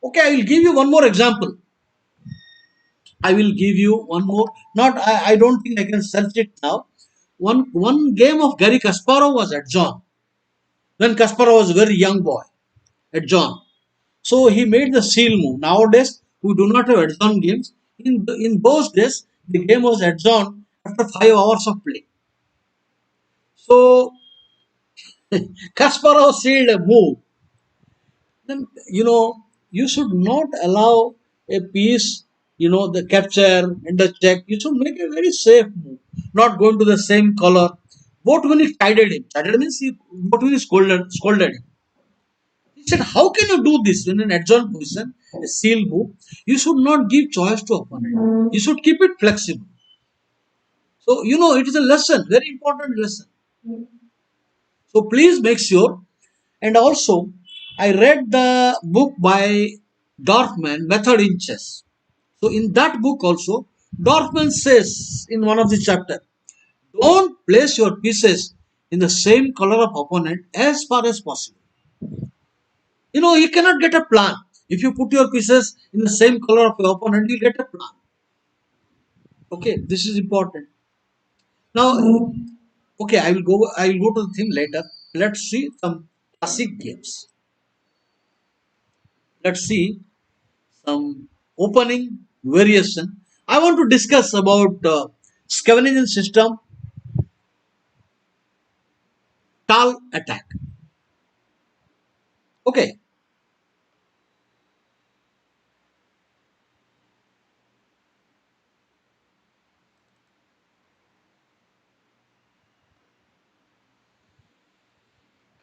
Okay, I will give you one more example. I will give you one more. Not I don't think I can search it now. One game of Gary Kasparov was at John. When Kasparov was a very young boy at John. So he made the seal move. Nowadays, we do not have adjourn games. In those days, the game was adjourned after 5 hours of play. So Kasparov sealed a move. Then you should not allow a piece, the capture and the check. You should make a very safe move, not going to the same color. Botwin chided him. Chided means Botwin scolded him. He said, how can you do this in an adjourned position, a seal move? You should not give choice to opponent. You should keep it flexible. So, it is a lesson, very important lesson. So please make sure. And also, I read the book by Dorfman, Method in Chess. So in that book also, Dorfman says in one of the chapter, don't place your pieces in the same color of opponent as far as possible. You cannot get a plan. If you put your pieces in the same color of your opponent, you get a plan. Okay, this is important. Now, okay, I will go to the thing later. Let's see some classic games. Let's see some opening variation. I want to discuss about scavenging system, tall attack. Okay,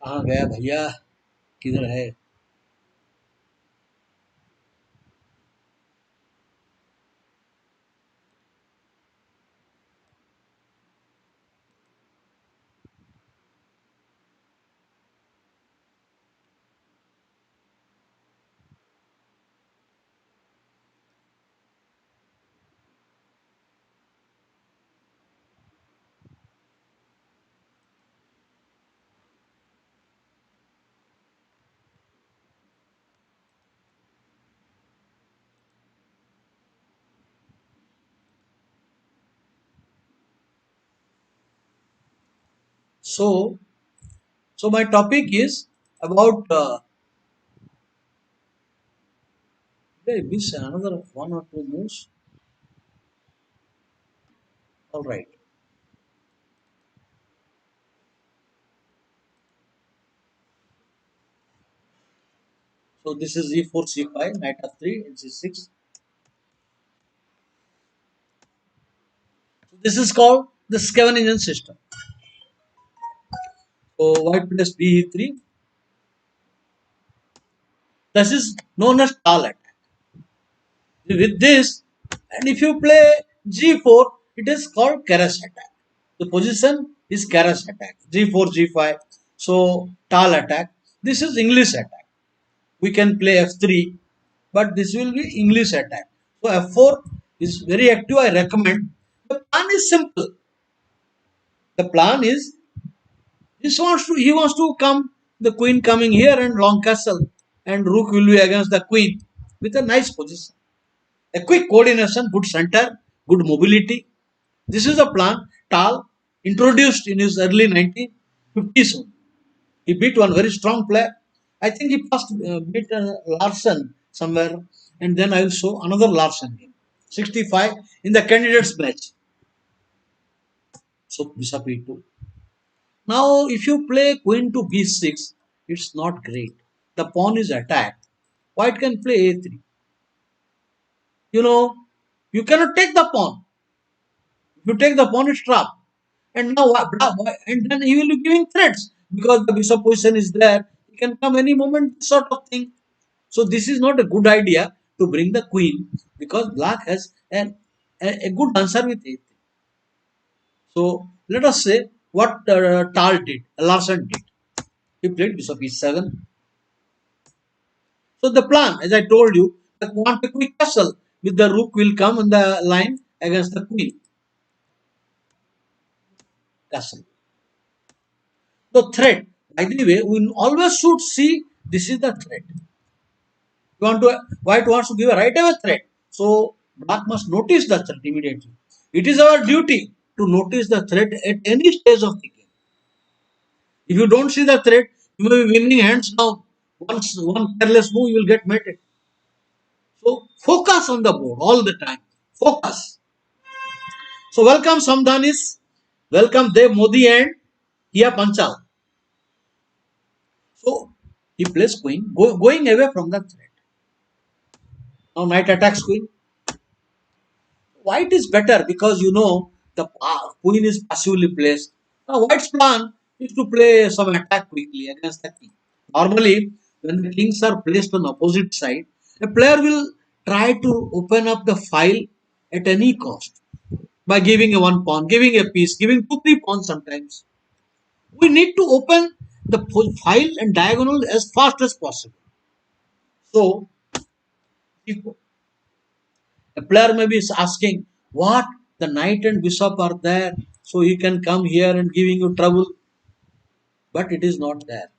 कहाँ गया भैया, किधर है? So, my topic is about. Did I miss another one or two moves? All right. So this is e4, c5, knight f3, and c6. So this is called the scavenging system. So white plays b3. This is known as tall attack. With this, and if you play g4, it is called caress attack. The position is caress attack. G4, g5. So tall attack. This is English attack. We can play f3, but this will be English attack. So f4 is very active. I recommend. The plan is simple. The plan is he wants to come the queen coming here and long castle, and rook will be against the queen with a nice position. A quick coordination, good center, good mobility. This is a plan Tal introduced in his early 1950s. He beat one very strong player. I think he first beat Larson somewhere, and then I will show another Larson game. 65 in the candidates match. So bishop e2. Now, if you play queen to b6, it's not great. The pawn is attacked. White can play a3. You know, you cannot take the pawn. If you take the pawn, it's trapped. And now, and then he will be giving threats because the bishop position is there. He can come any moment, sort of thing. So this is not a good idea to bring the queen because black has a good answer with it. So let us say what Larsen did. He played bishop e7. So the plan, as I told you, that want a quick castle with the rook will come on the line against the queen castle. The threat, by the way, we always should see this is the threat. You want to white wants to give a right away threat. So black must notice the threat immediately. It is our duty to notice the threat at any stage of the game. If you don't see the threat, you may be winning hands down. Once one careless move, you will get mated. So focus on the board all the time. Focus. So welcome Samdanis, welcome Dev Modi and Hiya Panchal. So he plays queen, going away from the threat. Now knight attacks queen. White is better because you know the queen is passively placed. Now white's plan is to play some attack quickly against the king. Normally, when the kings are placed on opposite side, a player will try to open up the file at any cost by giving a one pawn, giving a piece, giving two, three pawns sometimes. We need to open the file and diagonal as fast as possible. So, if a player may be asking, what? The knight and bishop are there, so he can come here and giving you trouble. But it is not there.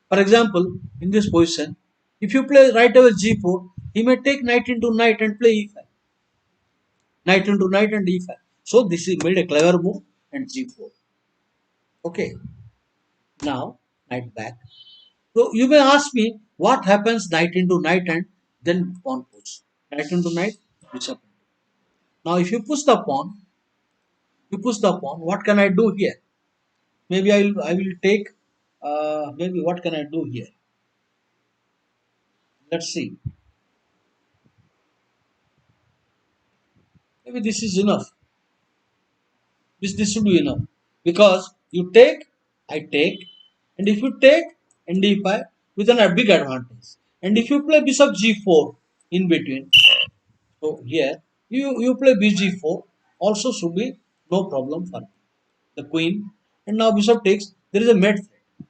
For example, in this position, if you play right away g4, he may take knight into knight and play e5. Knight into knight and e5. So this is made a clever move and g4. Okay. Now, knight back. So you may ask me what happens knight into knight and then pawn push. Knight into knight, bishop. Now if you push the pawn. What can I do here? Maybe I will take. Maybe what can I do here? Let's see. Maybe this is enough. This should be enough because you take, I take, and if you take and d5 with a big advantage, and if you play bishop g4 in between, so here you play bg4 also should be no problem for the queen, and now bishop takes. There is a mate threat.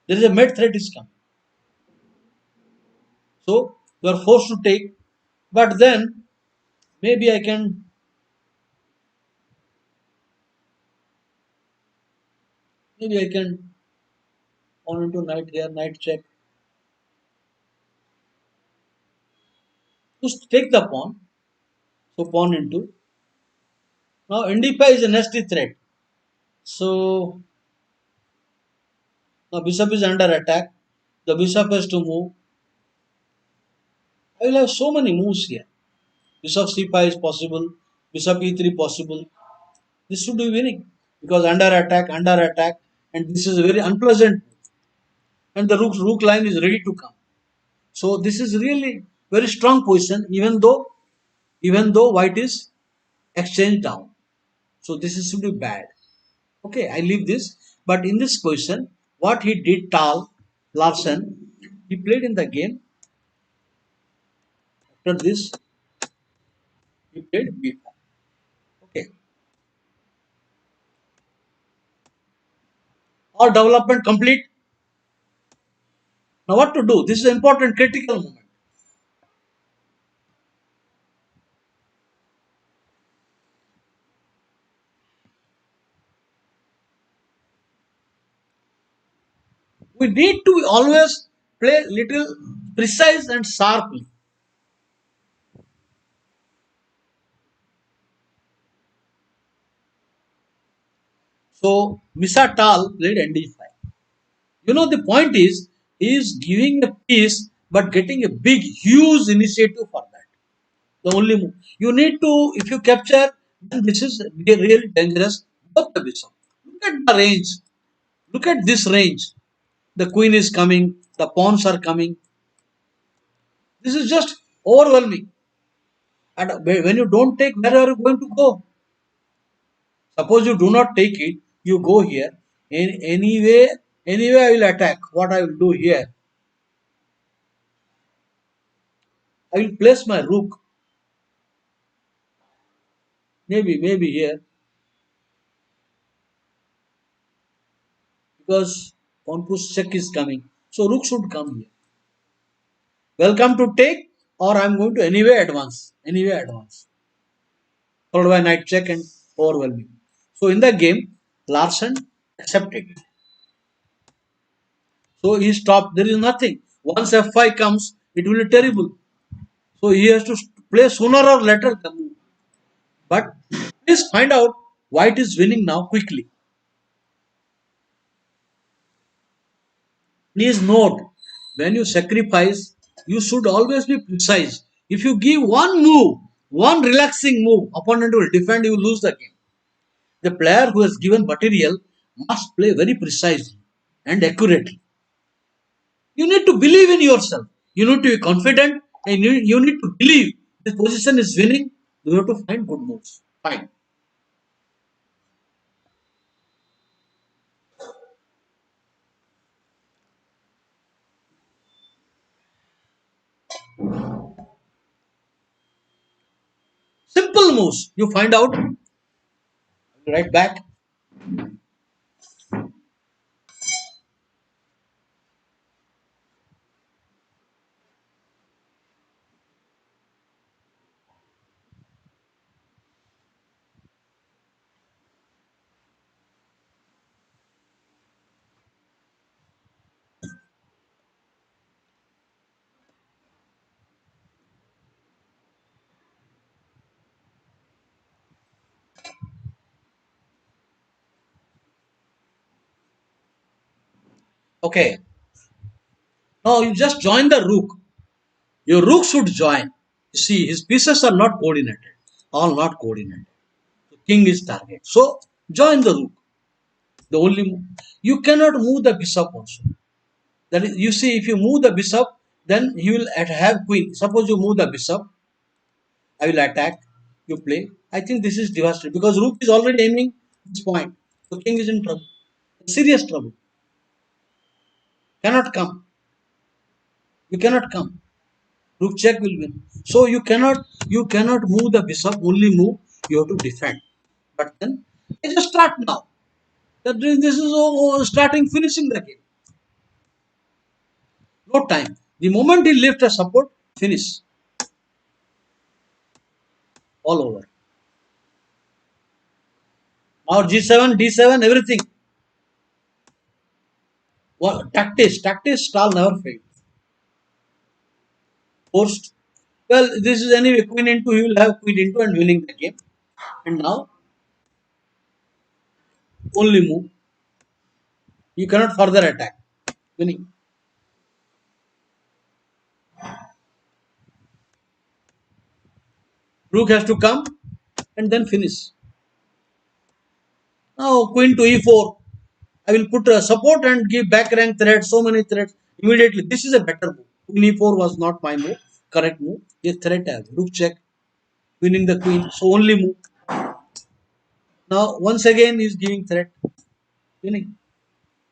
There is a mate threat is coming. So you are forced to take, but then maybe I can pawn into knight here, knight check. Just take the pawn. So pawn into. Now ND5 is a nasty threat. So now bishop is under attack. The bishop has to move. I will have so many moves here. Bishop c5 is possible. Bishop e3 possible. This should be winning because under attack, and this is very unpleasant. And the rook line is ready to come. So this is really very strong position, even though white is exchanged down. So this is should be bad. Okay, I leave this. But in this position, what he did, Larsen, he played in the game. After this, he played b5. Okay, all development complete. Now what to do? This is an important critical moment. We need to always play little precise and sharply. So Misa Tal played ND5. You know the point is he is giving a piece but getting a big huge initiative for that. The only move. You need to, if you capture, then this is really dangerous. Both the bishop. Look at the range. Look at this range. The queen is coming. The pawns are coming. This is just overwhelming. And when you don't take, where are you going to go? Suppose you do not take it, you go here. In any way, Anyway, I will attack. What I will do here, I will place my rook. Maybe here because pawn push check is coming. So rook should come here. Welcome to take, or I'm going to anyway advance. Anyway advance. Followed by knight check and overwhelming. So in the game, Larsen accepted. So he stopped. There is nothing. Once f5 comes, it will be terrible. So he has to play sooner or later the move. But please find out white is winning now quickly. Please note, when you sacrifice, you should always be precise. If you give one move, one relaxing move, opponent will defend, you will lose the game. The player who has given material must play very precisely and accurately. You need to believe in yourself. You need to be confident and you need to believe this position is winning. You have to find good moves. Fine. Simple moves. You find out. Right back. Okay. Now you just join the rook. Your rook should join. You see, his pieces are not coordinated. All not coordinated. The king is target. So join the rook. The only move. You cannot move the bishop also. That is, you see, if you move the bishop, then he will have queen. Suppose you move the bishop, I will attack. You play. I think this is devastating because rook is already aiming this point. The king is in trouble. Serious trouble. Cannot come. You cannot come. Rook check will win. So you cannot move the bishop. Only move you have to defend. But then I just start now. That this is starting finishing the game. No time. The moment he lifts a support, finish all over. Now G7, D7, everything. What tactics, stall never fails. Forced. Well, this is anyway queen into. He will have queen into and winning the game. And now only move. You cannot further attack. Winning. Rook has to come and then finish. Now queen to e4. I will put a support and give back rank thread. So many threads immediately. This is a better move. Queen e4 was not my move. Correct move. A threat have rook check. Winning the queen. So only move. Now once again he is giving threat. Winning.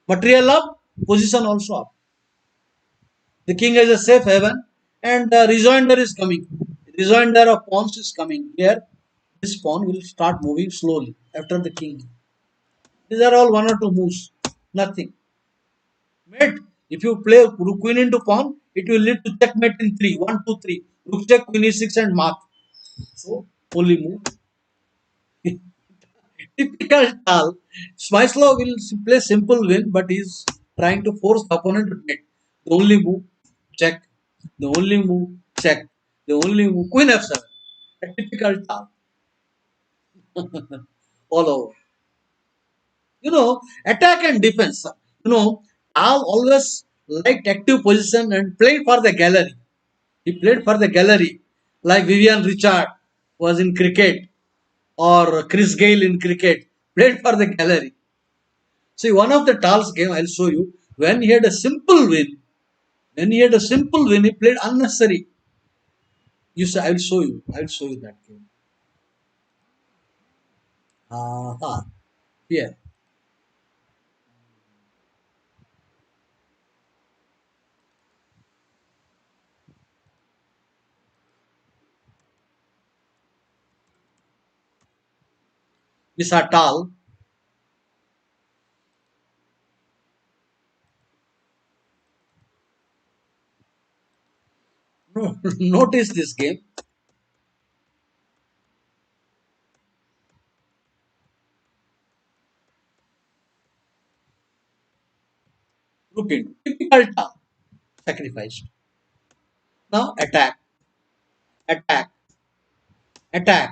Material up. Position also up. The king has a safe haven and the rejoinder is coming. Rejoinder of pawns is coming. Here, this pawn will start moving slowly after the king. These are all one or two moves. Nothing. Mate, if you play rook queen into pawn, it will lead to checkmate in 3. 1, 2, 3. Rook check, queen e6 and mat. So, only move. Typical Tal. Smyslov will play simple win, but he's trying to force the opponent to bet. The only move, check. The only move, check. The only move, queen f7. A typical Tal. All over. Attack and defense. Tal always liked active position and played for the gallery. He played for the gallery, like Vivian Richard was in cricket or Chris Gale in cricket. Played for the gallery. See, one of the Tal's game, I'll show you. When he had a simple win, he played unnecessary. You say, I'll show you. I'll show you that game. Aha. Here. Misatal. No, notice this game. Look into typical ta. Sacrificed. Now attack, attack, attack.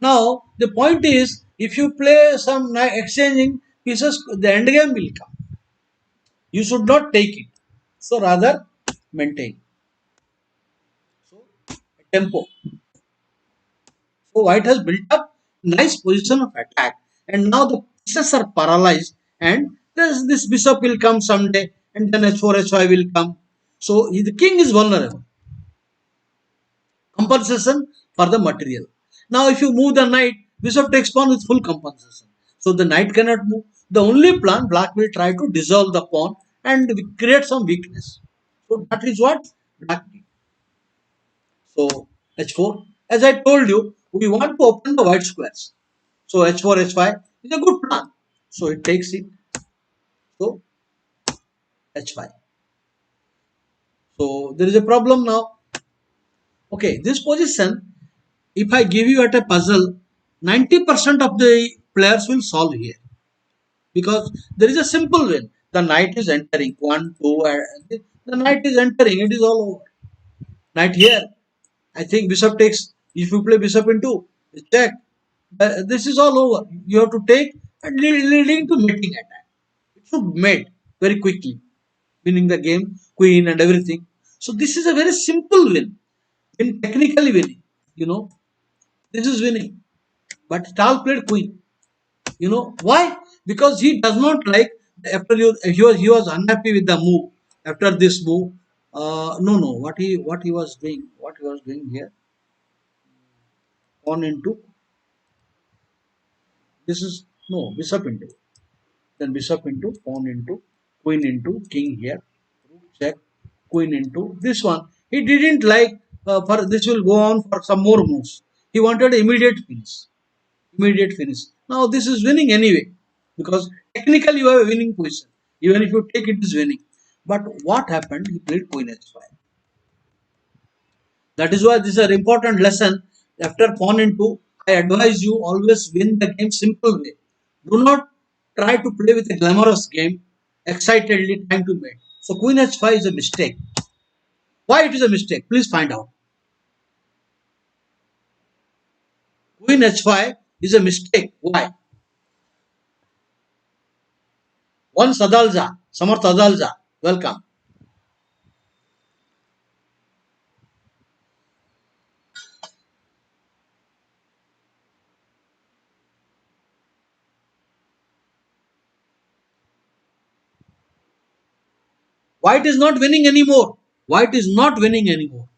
Now the point is, if you play some exchanging pieces, the end game will come. You should not take it. So rather maintain. So tempo. So white has built up nice position of attack, and now the pieces are paralyzed, and this bishop will come someday, and then h4 h5 will come. So the king is vulnerable. Compensation for the material. Now if you move the knight, bishop takes pawn with full compensation. So the knight cannot move. The only plan, black will try to dissolve the pawn and create some weakness. So that is what black did. So h4. As I told you, we want to open the white squares. So h4, h5 is a good plan. So it takes it. So h5. So there is a problem now. Okay, this position, if I give you at a puzzle, 90% of the players will solve here because there is a simple win. The knight is entering. One, two, and the knight is entering. It is all over. Knight here. I think bishop takes. If you play bishop into check, this is all over. You have to take and leading to mating attack. It should mate very quickly, winning the game, queen and everything. So this is a very simple win. Win technically winning. You know, this is winning. But Tal played queen. You know why? Because he does not like after you he was unhappy with the move after this move. No, no, what he was doing here, pawn into, this is no, bishop into, then bishop into, pawn into, queen into, king here, rook check, queen into this one. He didn't like, for this will go on for some more moves. He wanted immediate finish, immediate finish. Now this is winning anyway because technically you have a winning position. Even if you take it is winning. But what happened? He played queen h5. That is why this is an important lesson. After pawn into, I advise you always win the game simple way. Do not try to play with a glamorous game, excitedly trying to mate. So queen h5 is a mistake. Why it is a mistake? Please find out. Queen h5 is a mistake. Why? One Sadalja, Samarth Adalja, welcome. White is not winning anymore. White is not winning anymore.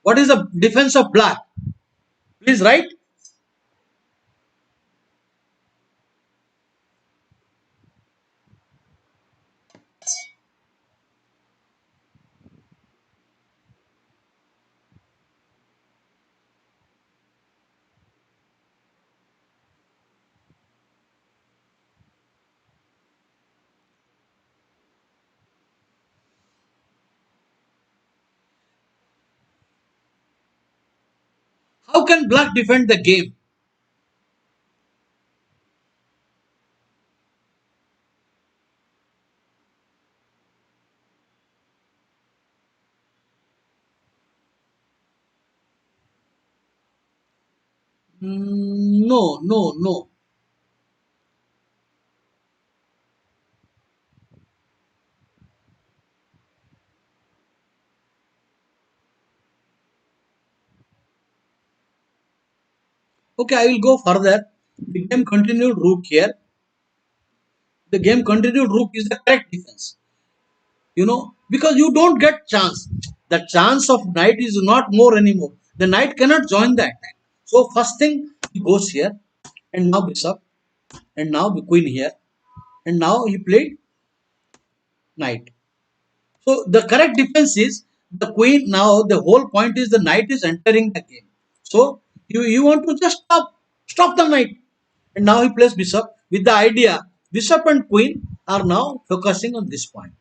What is the defense of black? Please write. How can black defend the game? No, no, no. Okay, I will go further. The game continued rook here. The game continued rook is the correct defense. Because you don't get chance. The chance of knight is not more anymore. The knight cannot join the attack. So first thing he goes here, and now bishop, and now the queen here, and now he played knight. So the correct defense is the queen, now the whole point is the knight is entering the game. So you want to just stop the knight, and now he plays bishop with the idea bishop and queen are now focusing on this point.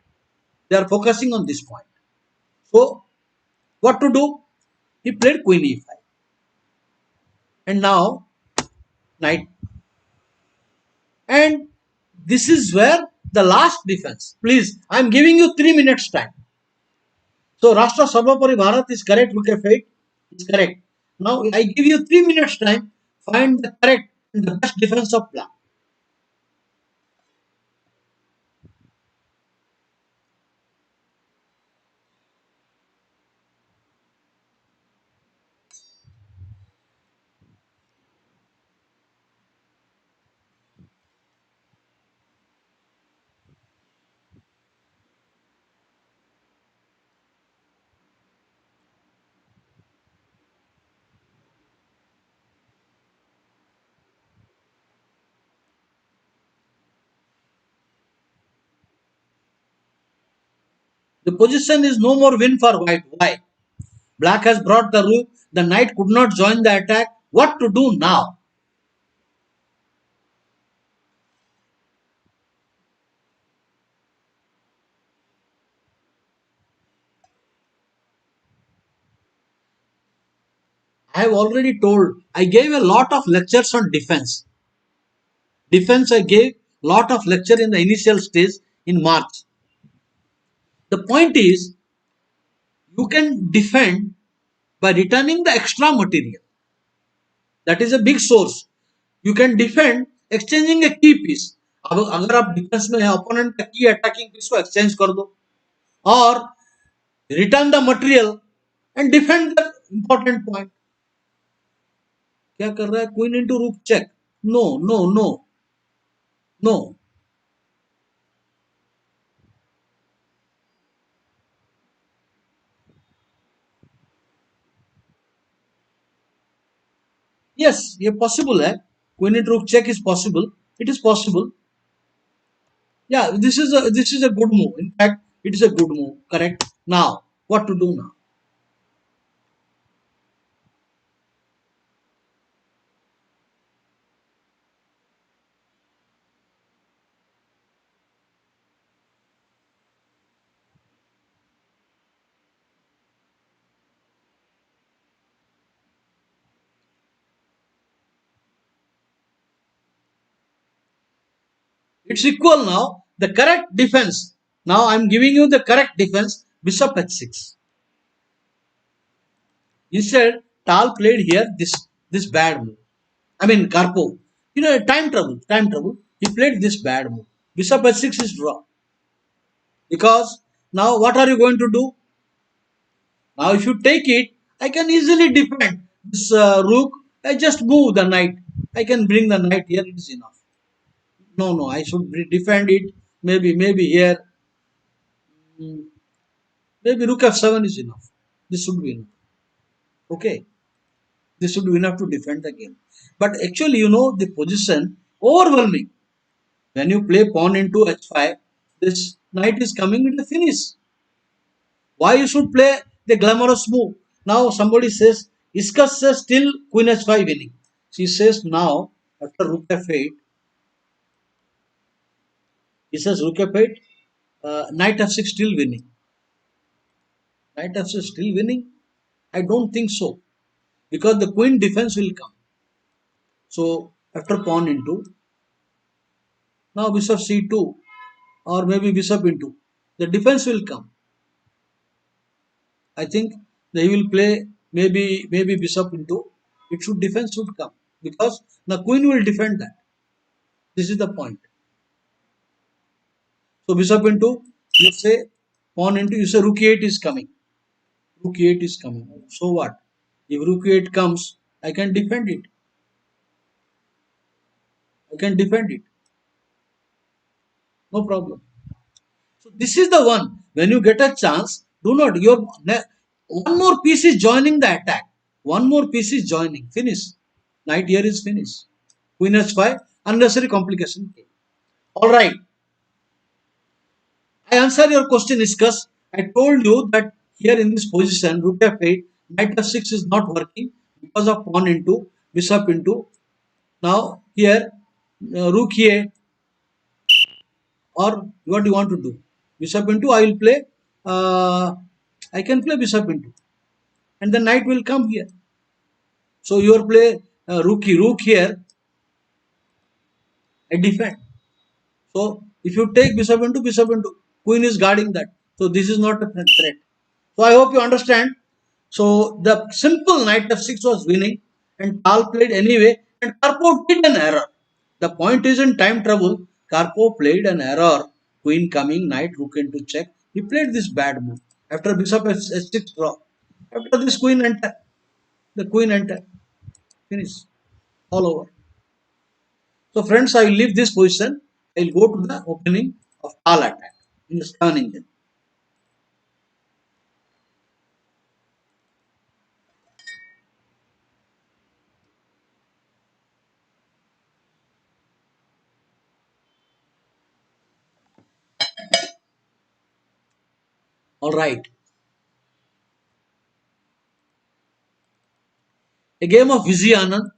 They are focusing on this point. So what to do? He played queen e5, and now knight. And this is where the last defense. Please, I am giving you 3 minutes time. So Rashtra Sarvapari Bharat is correct. Look at it. It's correct. Now I give you 3 minutes time. Find the correct and the best defense of black. The position is no more win for white. Why? Black has brought the rook. The knight could not join the attack. What to do now? I have already told. I gave a lot of lectures on defense. Defense I gave lot of lecture in the initial stage in March. The point is you can defend by returning the extra material. That is a big source. You can defend exchanging a key piece. अब अगर आप defence में है opponent का की attacking piece को exchange कर दो और return the material and defend the important point. क्या कर रहा है? Queen into rook check. No no no no. Yes ये पॉसिबल है. Queen into rook check is possible. It is possible. Yeah, this is a good move. In fact, it is a good move. Correct. Now, what to do now? It's equal now. The correct defense. Now I am giving you the correct defense. Bishop h6. Instead, Tal played here this bad move. I mean Karpov. Time trouble. Time trouble. He played this bad move. Bishop h6 is draw. Because now what are you going to do? Now if you take it, I can easily defend this rook. I just move the knight. I can bring the knight here. It is enough. No, no, I should defend it. Maybe here. mm, Maybe rook f7 is enough. This should be enough. Okay. This should be enough to defend the game. But actually, the position overwhelming. When you play pawn into h5, this knight is coming with a finish. Why you should play the glamorous move? Now somebody says, Iska says still queen h5 winning. She says now, after rook f8, he says rook f8, knight f6 still winning. Knight f6 still winning? I don't think so. Because the queen defense will come. So after pawn into, now bishop c2 or maybe bishop into, the defense will come. I think they will play maybe bishop into, it should defense should come because the queen will defend that. This is the point. So bishop into, you say pawn into, you say rook e8 is coming. Rook e8 is coming. So what? If rook e8 comes, I can defend it. I can defend it. No problem. So this is the one. When you get a chance, do not. One more piece is joining the attack. One more piece is joining. Finish. Knight here is finished. Queen h5. Unnecessary complication. All right. I answer your question, Iskas. I told you that Here in this position, rook f8, knight f6 is not working because of pawn into, bishop into. Now here, rook here, or what do you want to do? Bishop into, I will play, I can play bishop into, and the knight will come here. So your play rook here, I defend. So if you take bishop into, queen is guarding that. So this is not a threat. So I hope you understand. So the simple knight f6 was winning, and Tal played anyway, and Karpov did an error. The point is, in time trouble, Karpov played an error. Queen coming, knight rook into check. He played this bad move. After bishop f6 draw. After this queen enter. The queen enter. Finish. All over. So friends, I will leave this position. I will go to the opening of Tal attack in the stern engine. All right. A game of Vijay Anand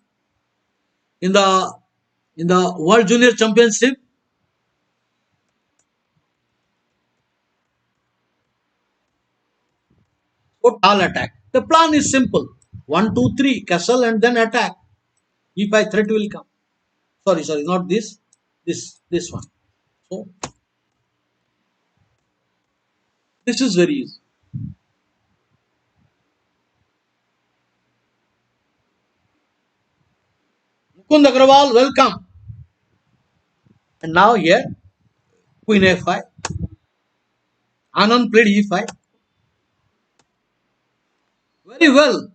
in the World Junior Championship. Total attack. The plan is simple. One, two, three, castle and then attack. If I threat will come. Sorry, not this. This one. So this is very easy. Mukund Agrawal, welcome. And now here, Queen F5. Anand played E5. Very well.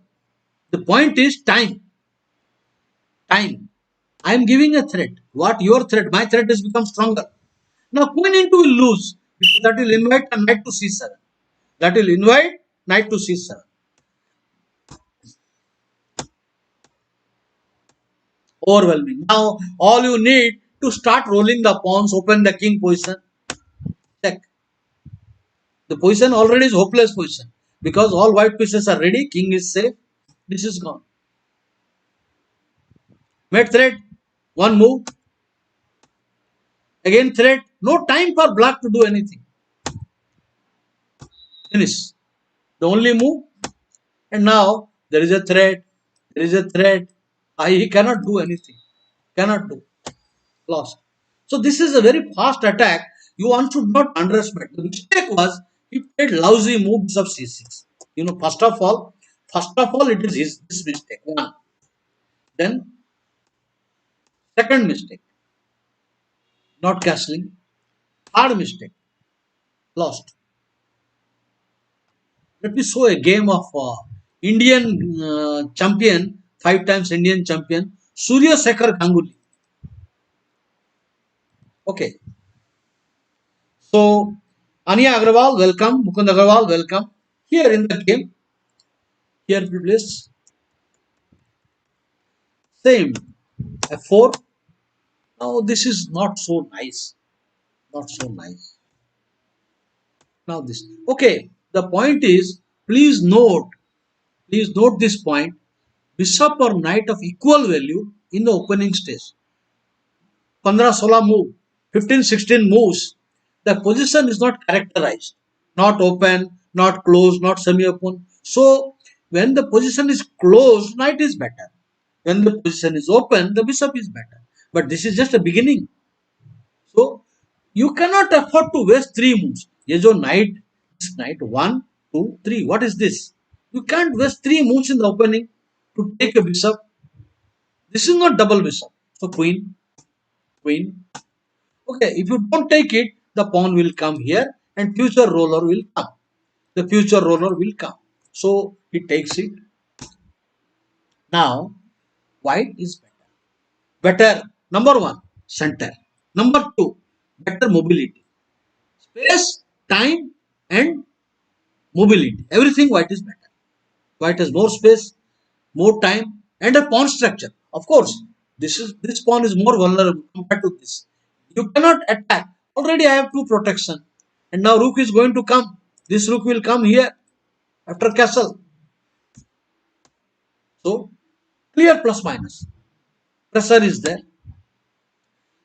The point is time. Time. I am giving a threat. What your threat? My threat has become stronger. Now Queen into will lose. Because that will invite a knight to C7. That will invite knight to C7. Overwhelming. Now all you need to start rolling the pawns, open the king position, check. The position already is hopeless position because all white pieces are ready. King is safe. This is gone. Mate threat. One move. Again threat. No time for black to do anything. Finish. The only move. And now there is a threat. There is a threat. He cannot do anything. Cannot do. Lost. So this is a very fast attack. You want should not underestimate. The mistake was he played lousy moves of c6. First of all, it is this mistake. One. Then second mistake, not castling. Third mistake, lost. Let me show a game of Indian champion, 5 times Indian champion, Surya Sekhar Ganguly. Okay. So Anya Agrawal, welcome. Mukund Agrawal, welcome. Here in the game, here please. Same. F4. Now this is not so nice. Not so nice. Now this. Okay. The point is, please note this point. Bishop or knight of equal value in the opening stage. 15-16 move. 15-16 moves. The position is not characterized. Not open, not closed, not semi-open. So when the position is closed, knight is better. When the position is open, the bishop is better. But this is just a beginning. So you cannot afford to waste three moves. ये जो knight, this knight 1, 2, 3. What is this? You can't waste three moves in the opening to take a bishop. This is not double bishop. So queen, queen. Okay, if you don't take it, the pawn will come here and future roller will come. The future roller will come. So he takes it. Now white is better. Better. Number one, center. Number two, better mobility. Space, time, and mobility. Everything white is better. White has more space, more time, and a pawn structure. Of course, this pawn is more vulnerable compared to this. You cannot attack. Already I have two protection. And now rook is going to come. This rook will come here. after castle. So clear plus minus. Pressure is there.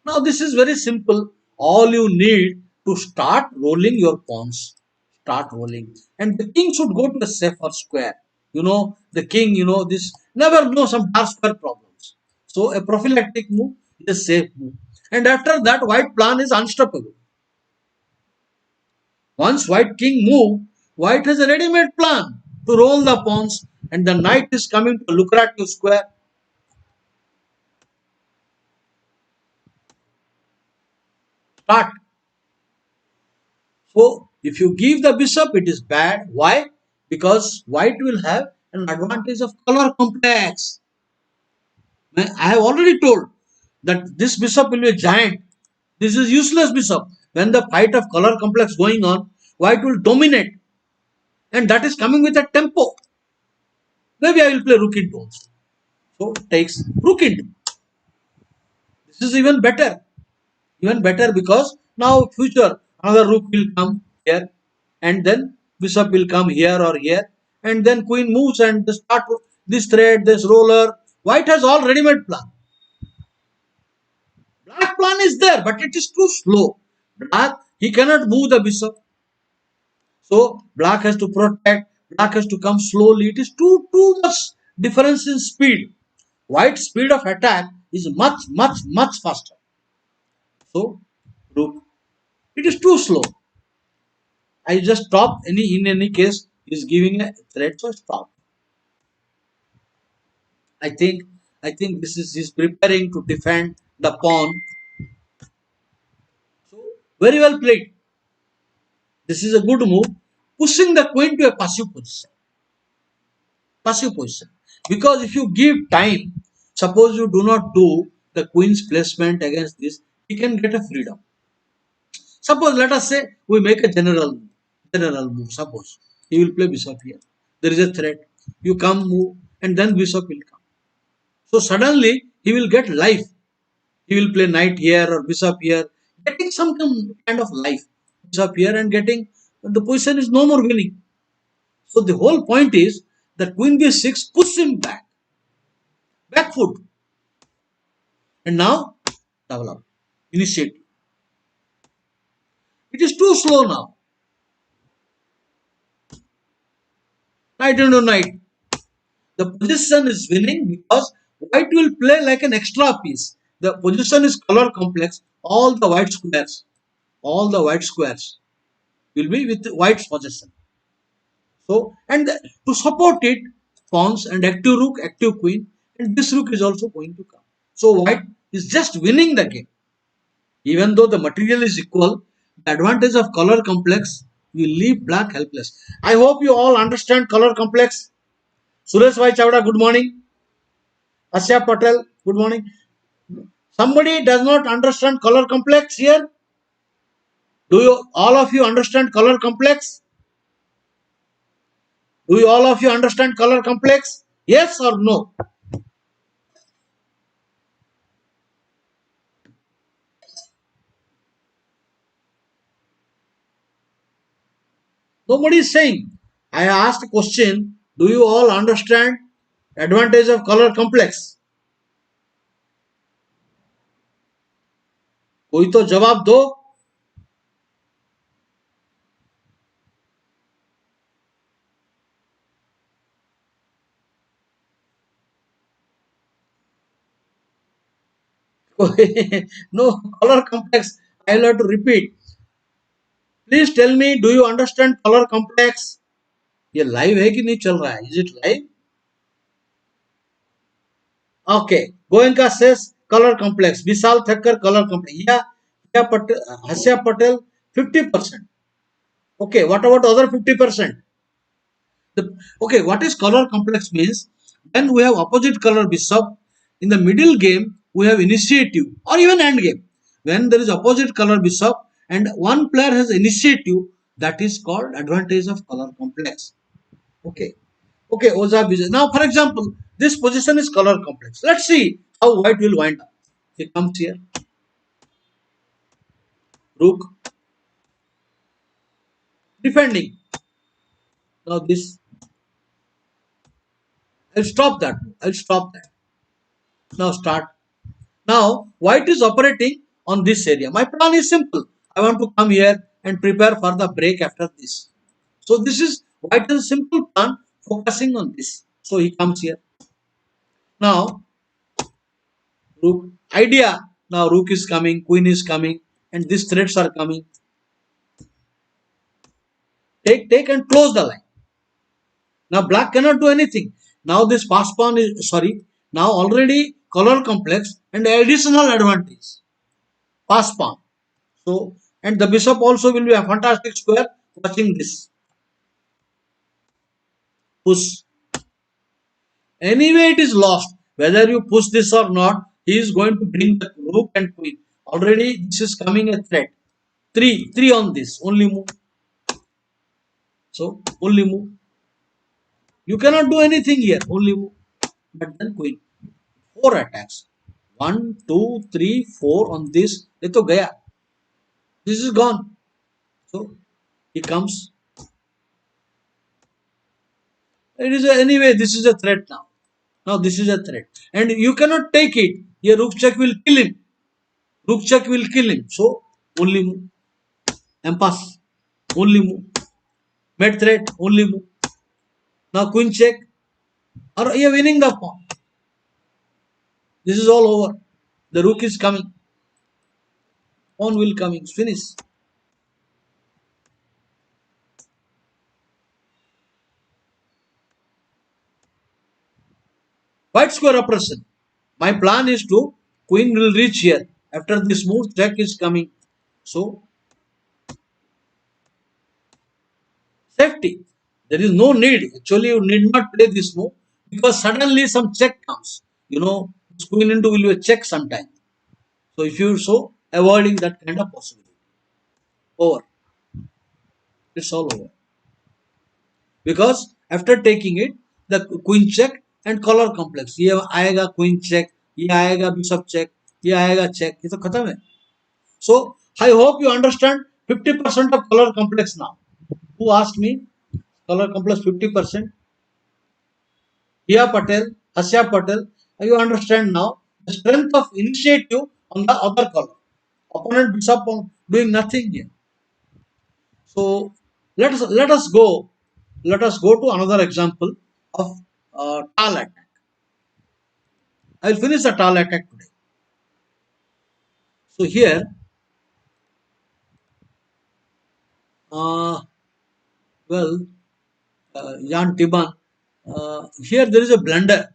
Now this is very simple. All you need to start rolling your pawns. Start rolling. And the king should go to a safer square. The king, this never know some dark square problems. So a prophylactic move is a safe move. And after that, white plan is unstoppable. Once white king move, white has a ready-made plan to roll the pawns, and the knight is coming to a lucrative square. Start. So if you give the bishop, it is bad. Why? Because white will have an advantage of color complex. I have already told that this bishop will be a giant. This is useless bishop. When the fight of color complex going on, white will dominate, and that is coming with a tempo. Maybe I will play rook into also. So takes rook into. This is even better because now future another rook will come here, and then bishop will come here or here, and then queen moves and the start this thread, this roller. White has all ready-made plan. Black plan is there, but it is too slow. Black, he cannot move the bishop, so black has to protect. Black has to come slowly. It is too much difference in speed. White speed of attack is much faster. So rook, it is too slow. I just stop in any case is giving a threat, so stop. I think I think this is he's preparing to defend the pawn. So very well played. This is a good move, pushing the queen to a passive position. Passive position. Because if you give time, suppose you do not do the queen's placement against this, he can get a freedom. Suppose let us say we make a general move. Suppose he will play bishop here. There is a threat. You come move and then bishop will come. So suddenly he will get life. He will play knight here or bishop here, getting some kind of life. Bishop here and getting the position is no more winning. So the whole point is that queen b6 push him back foot, and now double up, initiate. It is too slow now. Knight into knight. The position is winning because white will play like an extra piece. The position is color complex. All the white squares will be with white's possession. So, and to support it, pawns and active rook, active queen, and this rook is also going to come. So, white is just winning the game. Even though the material is equal, the advantage of color complex will leave black helpless. I hope you all understand color complex. Suresh Bhai Chavda, good morning. Asya Patel, good morning. Somebody does not understand color complex here? Do you all of you understand color complex? Do you all of you understand color complex? Yes or no? Nobody is saying. I asked a question. Do you all understand advantage of color complex? कोई तो जवाब दो. No color complex. I will have to repeat. Please tell me, do you understand color complex? ये live है कि नहीं चल रहा है? Is it live? Okay. Goenka says color complex. Vishal Thakkar color complex. Yeah, Patel, Hasya Patel 50%. Okay. What about other 50%? Okay, what is color complex means? When we have opposite color bishop, in the middle game we have initiative or even end game. When there is opposite color bishop and one player has initiative, that is called advantage of color complex. Okay. Okay, Oza Vijay. Now, for example, this position is color complex. Let's see how white will wind up. He comes here. Rook. Defending. Now this. I'll stop that. I'll stop that. Now start. Now white is operating on this area. My plan is simple. I want to come here and prepare for the break after this. So this is white is a simple plan focusing on this. So he comes here. Now rook idea. Now rook is coming, queen is coming, and these threads are coming. Take and close the line. Now black cannot do anything. Now this pass pawn is sorry. Now already color complex and additional advantage. Pass pawn. So and the bishop also will be a fantastic square watching this. Push. Anyway, it is lost. Whether you push this or not, he is going to bring the rook and queen. Already this is coming a threat. Three on this. Only move. So only move. You cannot do anything here. Only move. But then queen. Four attacks. One, two, three, four on this. ये तो गया. This is gone. So he comes. It is anyway. This is a threat now. Now this is a threat, and you cannot take it. Here rook check will kill him. Rook check will kill him. So only move. Impasse. Only move. Mid threat. Only move. Now queen check. Or you are winning the pawn. This is all over. The rook is coming. Pawn will coming. Finish. White square oppression. My plan is to queen will reach here. After this move, check is coming. So safety. There is no need. Actually, you need not play this move because suddenly some check comes. You know, queen into will be a check sometime. So if you so avoiding that kind of possibility. Over. It's all over. Because after taking it, the queen check and color complex. ये आएगा queen check, ये आएगा bishop check, ये आएगा check. ये तो खत्म है. So I hope you understand 50% of color complex now. Who asked me? Color complex 50%. Hiya Patel, Asya Patel. You understand now the strength of initiative on the other color. Opponent bishop doing nothing here. So let us go to another example of tall attack. I will finish the tall attack today. So here, uh, well, Jan Tiban, here there is a blunder.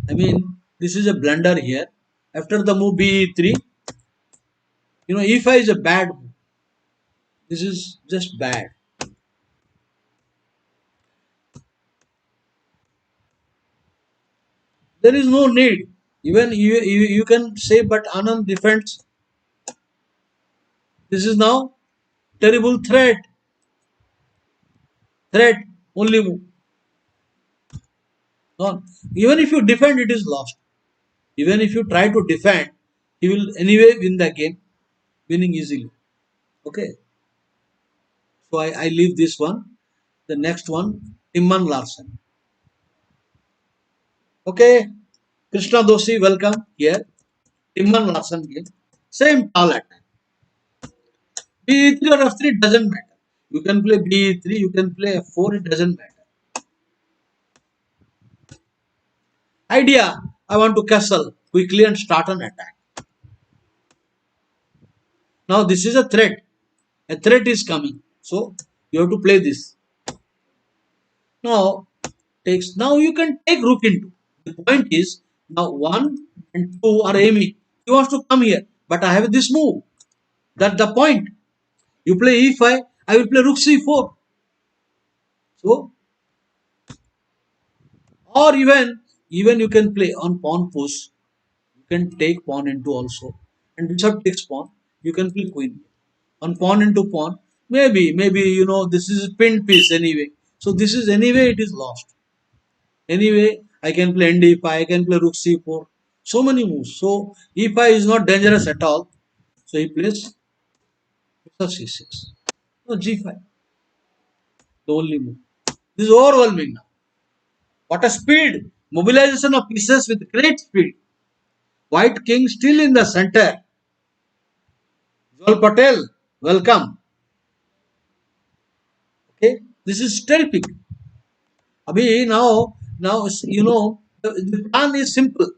I mean, this is a blunder here. After the move b3, e5 is a bad move. This is just bad. There is no need. Even you can say, but Anand defends. This is now terrible threat. Threat only move. Gone. Even if you defend, it is lost. Even if you try to defend, he will anyway win the game, winning easily. Okay. So I leave this one. The next one, Timman Larsen. Okay. Krishna Doshi, welcome here. Timman Larsen game. Same tall attack. B3 or F3 doesn't matter. You can play B3, you can play F4, it doesn't matter. Idea, I want to castle quickly and start an attack. Now this is a threat. A threat is coming. So you have to play this. Now takes. Now you can take rook into. The point is now 1 and 2 are aiming. He wants to come here. But I have this move. That's the point. You play e5, I will play rook c4. So or even you can play on pawn push. You can take pawn into also. And bishop takes pawn. You can play queen. On pawn into pawn. Maybe this is a pinned piece anyway. So this is anyway it is lost. Anyway, I can play ND5, I can play rook c4. So many moves. So e5 is not dangerous at all. So he plays bishop c6. No, g5. The only move. This is overwhelming now. What a speed! Mobilization of pieces with great speed. White king still in the center. Joel Patel, welcome. Okay, this is terrific. Abhi, now the plan is simple.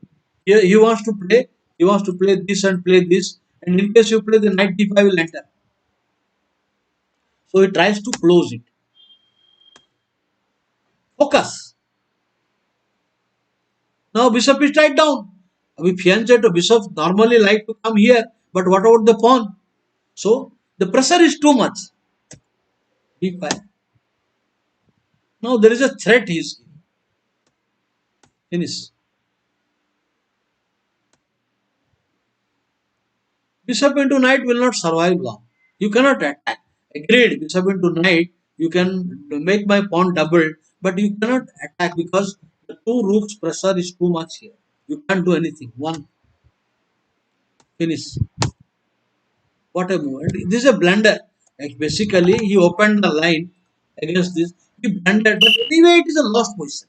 He wants to play. He wants to play this and play this. And in case you play the knight d5 will enter. So he tries to close it. Focus. Now bishop is tied down. Abhi fiancé to bishop normally like to come here. But what about the pawn? So the pressure is too much. d5. Now there is a threat he is finish. Bishop into knight will not survive long. You cannot attack. Agreed, bishop into knight, you can make my pawn doubled, but you cannot attack because the two rooks pressure is too much here. You can't do anything. One finish. What a movement. This is a blunder. Like basically, he opened the line against this. He blundered, but anyway, it is a lost position.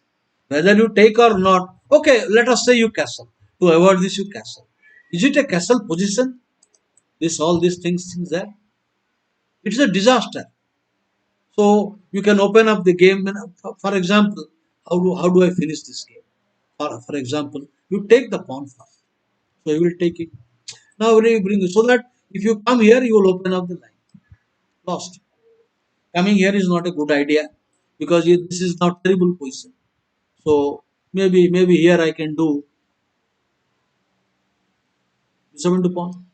Whether you take or not, okay, let us say you castle. To avoid this, you castle. Is it a castle position? This all these things there. It's a disaster. So you can open up the game. And for example, how do I finish this game? For example, you take the pawn first. So you will take it. Now we bring it so that if you come here, you will open up the line. Lost. Coming here is not a good idea because this is not terrible position. So maybe here I can do bishop into pawn.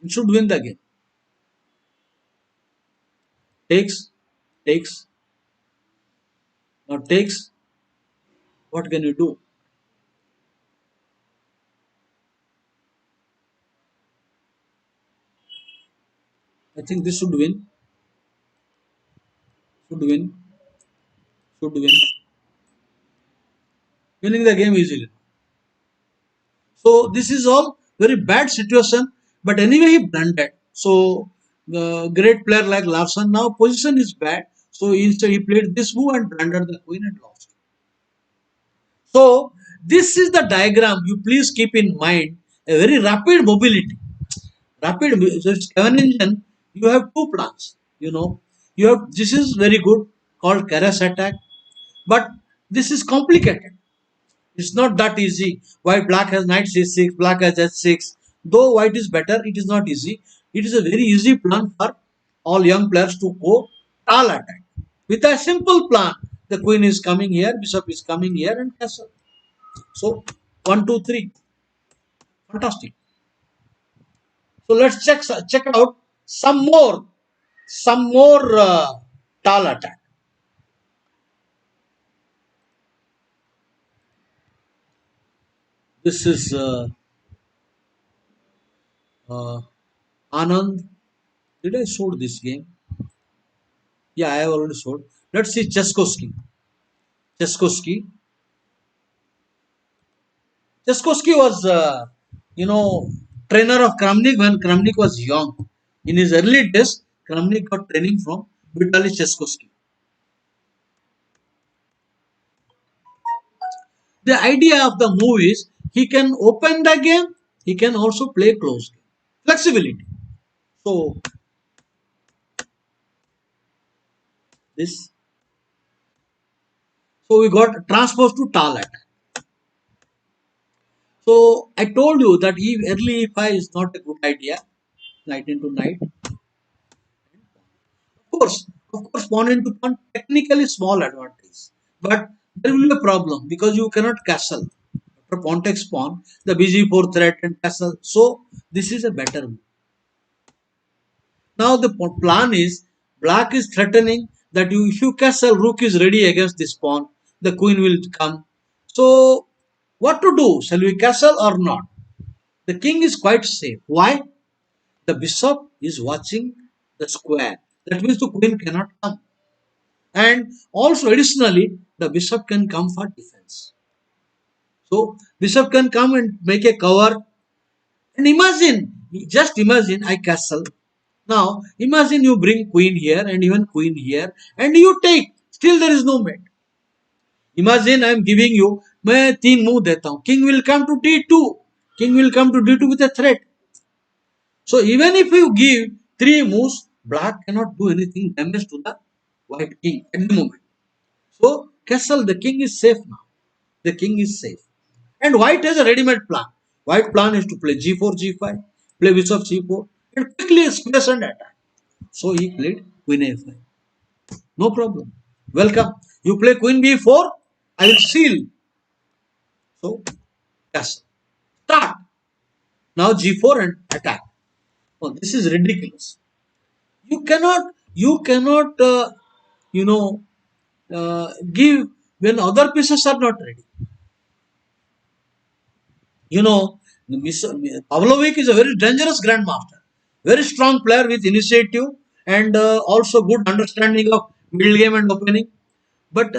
It should win the game. Takes, takes, now takes. What can you do? I think this should win. Should win. Should win. Winning the game easily. So this is all very bad situation. But anyway, he blundered. So the great player like Larson now position is bad. So instead he played this move and blundered the queen and lost. So this is the diagram. You please keep in mind a very rapid mobility. Rapid. So it's Kevin engine. You have two plans. You have this is very good called Keras attack, but this is complicated. It's not that easy. Why black has knight c6, black has h6. Though white is better, it is not easy. It is a very easy plan for all young players to go tall attack. With a simple plan, the queen is coming here, bishop is coming here, and castle. So 1, 2, 3, fantastic. So let's check out some more tall attack. This is uh, Anand. Did I show this game? Yeah, I have already showed. Let's see Cheskoski. Cheskoski. Cheskoski was, trainer of Kramnik when Kramnik was young. In his early days, Kramnik got training from Vitaly Cheskoski. The idea of the move is he can open the game, he can also play close game. Flexibility. So this, so we got transpose to tall attack. So I told you that if early e5 is not a good idea, knight into knight. Of course, pawn into pawn technically small advantage, but there will be a problem because you cannot castle. After pawn takes pawn, the bg4 threat and castle. So this is a better move. Now the plan is black is threatening that if you castle, rook is ready against this pawn. The queen will come. So what to do? Shall we castle or not? The king is quite safe. Why? The bishop is watching the square. That means the queen cannot come. And also additionally, the bishop can come for defense. So bishop can come and make a cover. And just imagine I castle. Now imagine you bring queen here and even queen here and you take. Still there is no mate. Imagine I am giving you मैं तीन move देता हूँ. King will come to d2. King will come to d2 with a threat. So even if you give three moves, black cannot do anything damage to the white king at the moment. So castle, the king is safe now. The king is safe. And white has a ready-made plan. White plan is to play g4, g5, play bishop c4, and quickly space and attack. So he played queen a5. No problem. Welcome. You play queen b4, I will seal. So castle. Start. Now g4 and attack. Oh, this is ridiculous. You cannot you know give when other pieces are not ready. You know, Pavlovic is a very dangerous grandmaster, very strong player with initiative and also good understanding of middle game and opening. But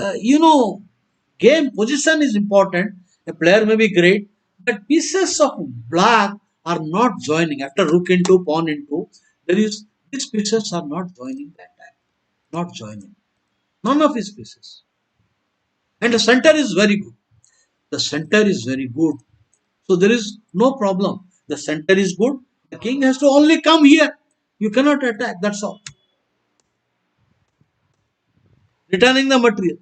game position is important. A player may be great, but pieces of black are not joining. After rook into pawn into, there is these pieces are not joining that time. Not joining. None of his pieces. And the center is very good. The center is very good. So there is no problem. The center is good. The king has to only come here. You cannot attack. That's all. Returning the material.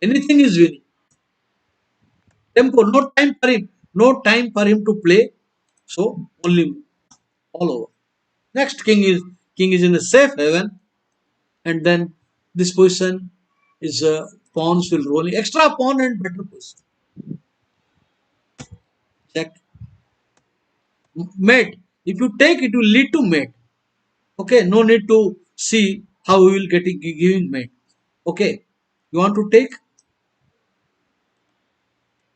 Anything is winning. Tempo. No time for him. No time for him to play. So only all over. Next king is in a safe haven, and then this position is pawns will rolling extra pawn and better position. Check mate. If you take it will lead to mate. Okay, no need to see how we will get it giving mate. Okay, you want to take?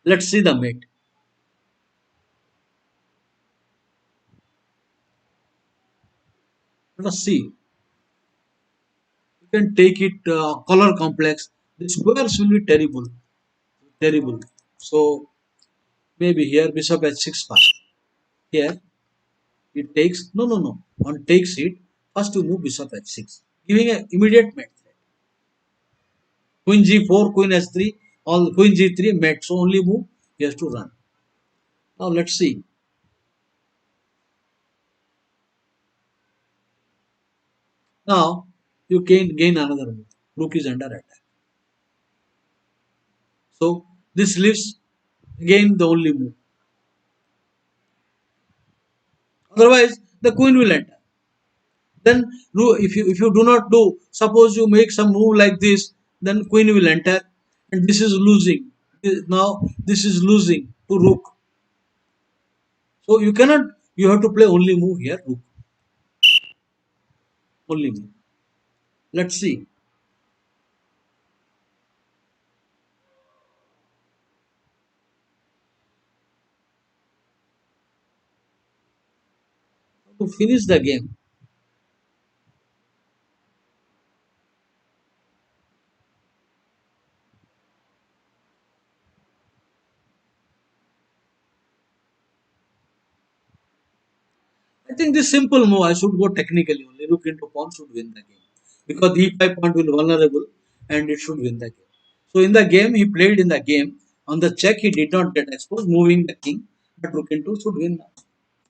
Let's see the mate. Let us see. You can take it color complex. The squares will be terrible, terrible. So maybe here bishop h6 pass. Here it takes no. One takes it. First you move bishop h6, giving an immediate mate. Queen g4, queen h3, all queen g3 mate. So only move. He has to run. Now let's see. Now you can gain another move. Rook is under attack. So this leaves again the only move. Otherwise the queen will enter. Then if you do not do, suppose you make some move like this, then queen will enter, and this is losing. Now this is losing to rook. So you cannot. You have to play only move here. Rook only move. Let's see. To finish the game, I think this simple move, I should go technically only. Rook into pawn should win the game. Because the e5 pawn will vulnerable and it should win the game. So in the game, he played in the game. On the check, he did not get exposed, moving the king. But rook into should win now.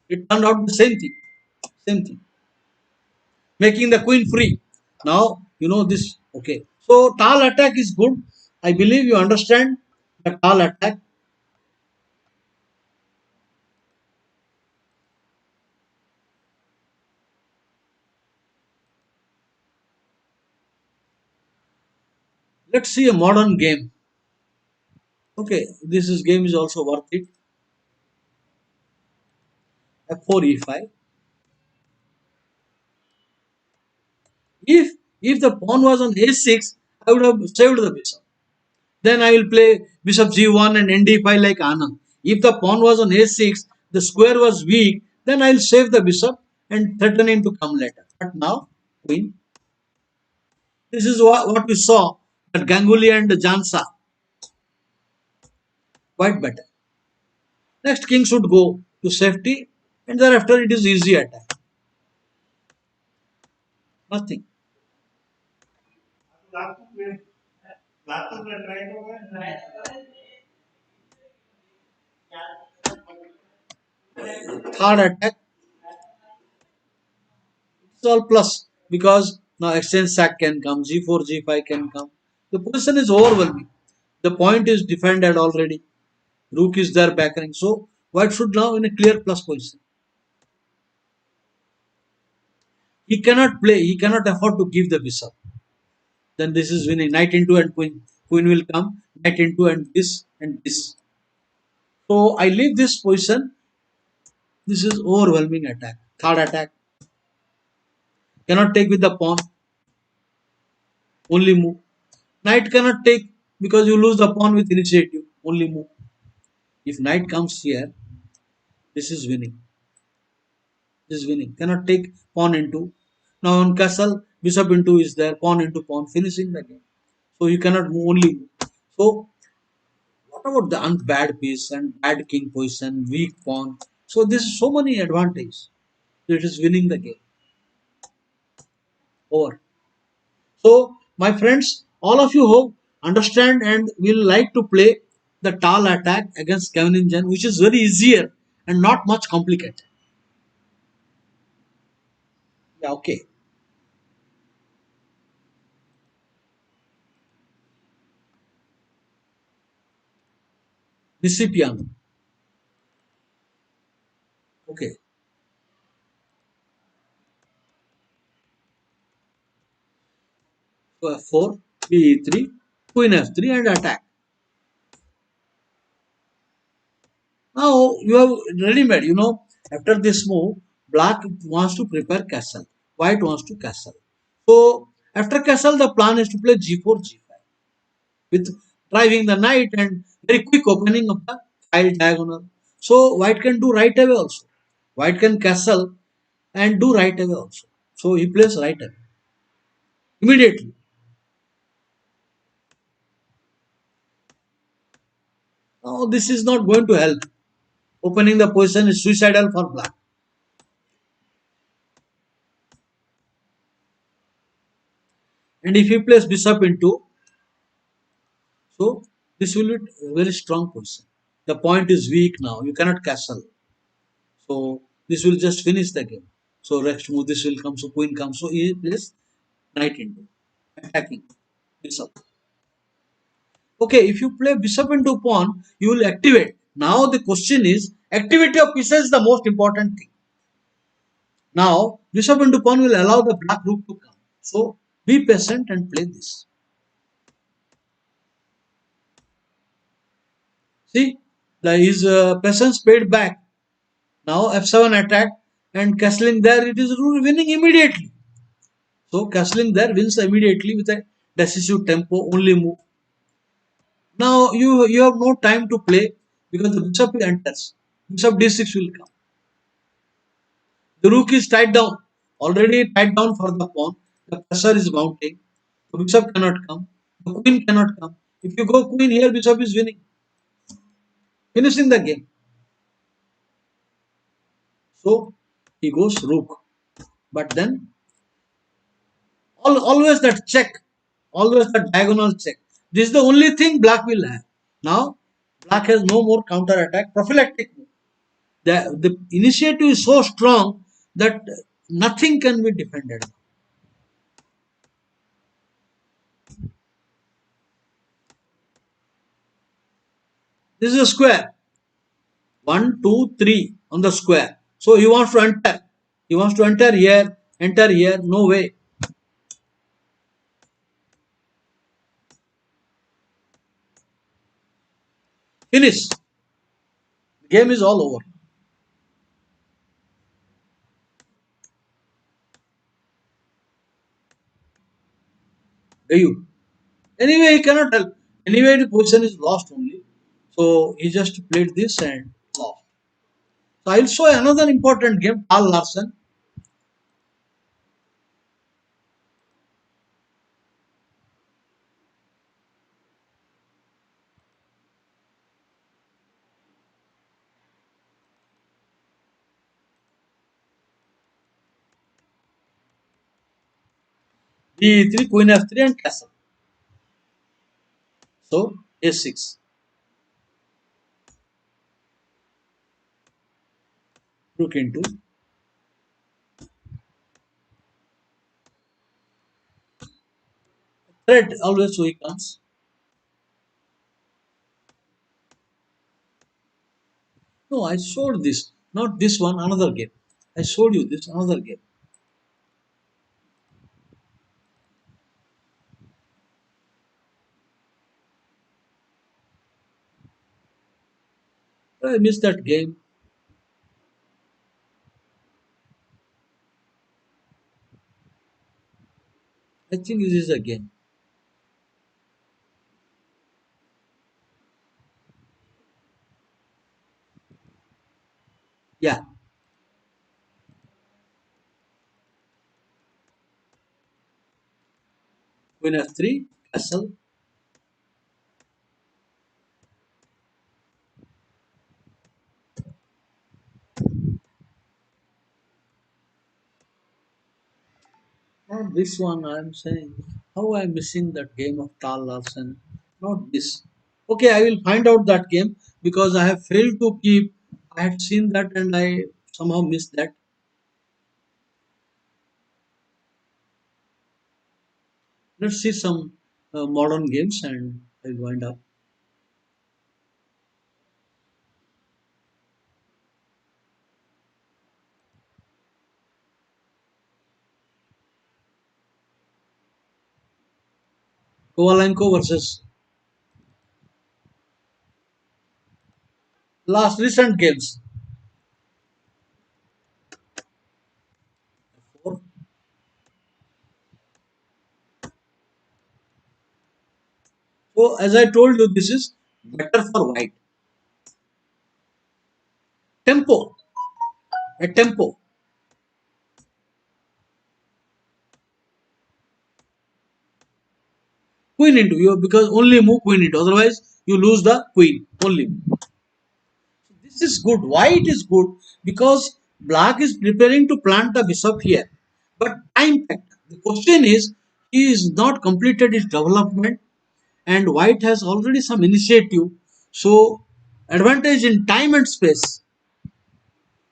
It turned out the same thing. Same thing. Making the queen free. Now, you know this. Okay. So tall attack is good. I believe you understand the tall attack. Let's see a modern game. Okay, this is game is also worth it. F4 e5. If the pawn was on a6, I would have saved the bishop. Then I will play bishop g1 and nd5 like Anand. If the pawn was on a6, the square was weak, then I will save the bishop and threaten him to come later. But now, queen. This is what we saw that Ganguly and Jansa. Quite better. Next, king should go to safety. and thereafter it is easy attack. Nothing. Third attack, it's all plus because now exchange sack can come, g4, g5 can come. The position is overwhelming. The point is defended already. Rook is there backering. So white should now in a clear plus position. He cannot play, he cannot afford to give the bishop. Then this is winning. Knight into and queen. Queen will come. Knight into and this and this. So I leave this position. This is overwhelming attack. Third attack. Cannot take with the pawn. Only move. Knight cannot take because you lose the pawn with initiative. Only move. If knight comes here, this is winning. This is winning. Cannot take pawn into. Now on castle, bishop into is there. Pawn into pawn. Finishing the game. So you cannot move, only move. So what about the bad piece and bad king position, weak pawn? So this is so many advantages. It is winning the game over. So my friends, all of you hope understand and will like to play the tall attack against Kevin Engine, which is very easier and not much complicated. Yeah, okay. Mississippian. Okay. 4, b3, queen f3 and attack. Now you have ready-made, after this move, black wants to prepare castle. White wants to castle. So after castle, the plan is to play g4, g5 with driving the knight and very quick opening of the file diagonal. So white can do right away also. White can castle and do right away also. So he plays right away immediately. Now this is not going to help. Opening the position is suicidal for black. And if he plays bishop into, so this will be a very strong position. The point is weak now. You cannot castle. So this will just finish the game. So next move this will come. So queen comes. So he plays knight into attacking bishop. Okay, if you play bishop into pawn, you will activate. Now the question is activity of pieces is the most important thing. Now bishop into pawn will allow the black rook to come. So be patient and play this. See, his patience paid back. Now f7 attack and castling there it is winning immediately. So castling there wins immediately with a decisive tempo, only move. Now you have no time to play because the bishop enters. Bishop d6 will come. The rook is tied down, already tied down for the pawn. The pressure is mounting. The bishop cannot come. The queen cannot come. If you go queen here, bishop is winning, finishing the game. So he goes rook. But then always that check, always that diagonal check. This is the only thing black will have. Now black has no more counter attack. Prophylactic. The initiative is so strong that nothing can be defended. This is a square. One, two, three on the square. So he wants to enter. He wants to enter here, enter here. No way. Finish. Game is all over. Do you? Anyway, he cannot help. Anyway, the position is lost only. So he just played this and lost. So I'll show another important game, Tal Larsen. D3, Queen F3 and castle. So A6. Rook into threat always so he comes. No, I showed this. Not this one, another game. I showed you this, another game. I missed that game. I think this is a game. Yeah, Queen F3, castle. Not this one, I'm saying. How I'm missing that game of Tal Larsen. Not this. Okay, I will find out that game because I have failed to keep. I had seen that and I somehow missed that. Let's see some modern games and I'll wind up. Kovalenko versus last recent games. So as I told you, this is better for white. Tempo, a tempo. Queen into you because only move queen into. Otherwise, you lose the queen. Only. This is good. White is good because black is preparing to plant the bishop here. But time factor. The question is, he is not completed his development and white has already some initiative. So, advantage in time and space.